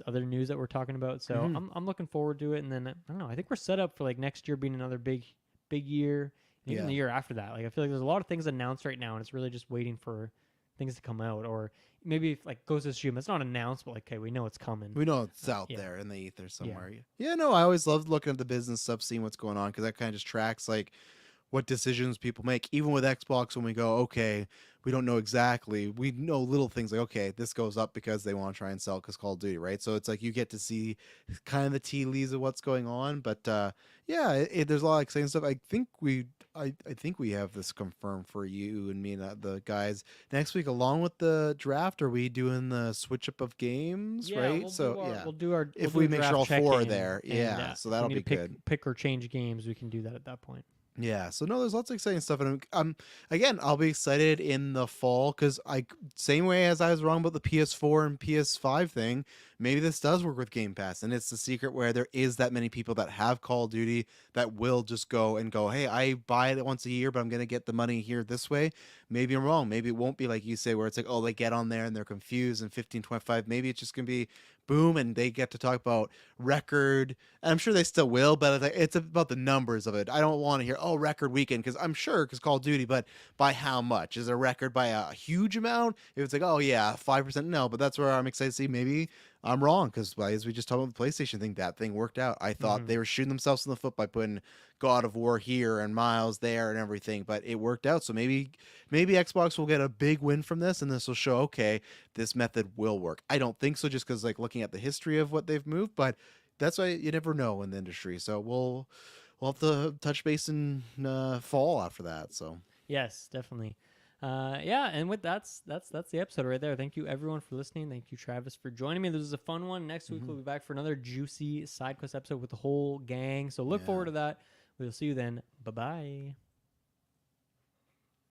other news that we're talking about. So hmm I'm looking forward to it. And then I don't know. I think we're set up for like next year being another big year. And even yeah. the year after that. Like I feel like there's a lot of things announced right now, and it's really just waiting for things to come out, or maybe if, like Ghost of Tsushima, it's not announced, but like, okay, we know it's coming. We know it's out Yeah, there in the ether yeah, somewhere. Yeah, no, I always loved looking at the business stuff, seeing what's going on because that kind of just tracks like what decisions people make. Even with Xbox, when we go, okay, we don't know exactly. We know little things like, okay, this goes up because they want to try and sell because Call of Duty, right? So it's like you get to see kind of the tea leaves of what's going on. But yeah, there's a lot of exciting stuff. I think we have this confirmed for you and me and the guys next week, along with the draft. Are we doing the switch up of games, yeah. right? So yeah, We'll if do we a make sure draft all four are check-in, there, and yeah, so if we that'll need to be good. pick or change games, we can do that at that point. Yeah, so no, there's lots of exciting stuff, and again, I'll be excited in the fall because I same way as I was wrong about the PS4 and PS5 thing. Maybe this does work with Game Pass, and it's the secret where there is that many people that have Call of Duty that will just go, hey, I buy it once a year, but I'm gonna get the money here this way. Maybe I'm wrong. Maybe it won't be like you say, where it's like, oh, they get on there and they're confused and 15.25. Maybe it's just gonna be boom, and they get to talk about record. I'm sure they still will, but it's about the numbers of it. I don't want to hear, oh, record weekend, because I'm sure, because Call of Duty, but by how much? Is it a record by a huge amount? If it's like, oh, yeah, 5%, no, but that's where I'm excited to see. Maybe I'm wrong, because as we just talked about the PlayStation thing, that thing worked out. I thought Mm-hmm. they were shooting themselves in the foot by putting God of War here and Miles there and everything, but it worked out. So maybe Xbox will get a big win from this, and this will show, okay, this method will work. I don't think so, just because like looking at the history of what they've moved, but that's why you never know in the industry. So we'll have to touch base in fall after that. So Yes, definitely. Yeah, and with that's the episode right there. Thank you everyone for listening. Thank you Travis for joining me. This was a fun one. Next week mhm. we'll be back for another juicy side quest episode with the whole gang. So look Yeah. forward to that. We'll see you then. Bye bye.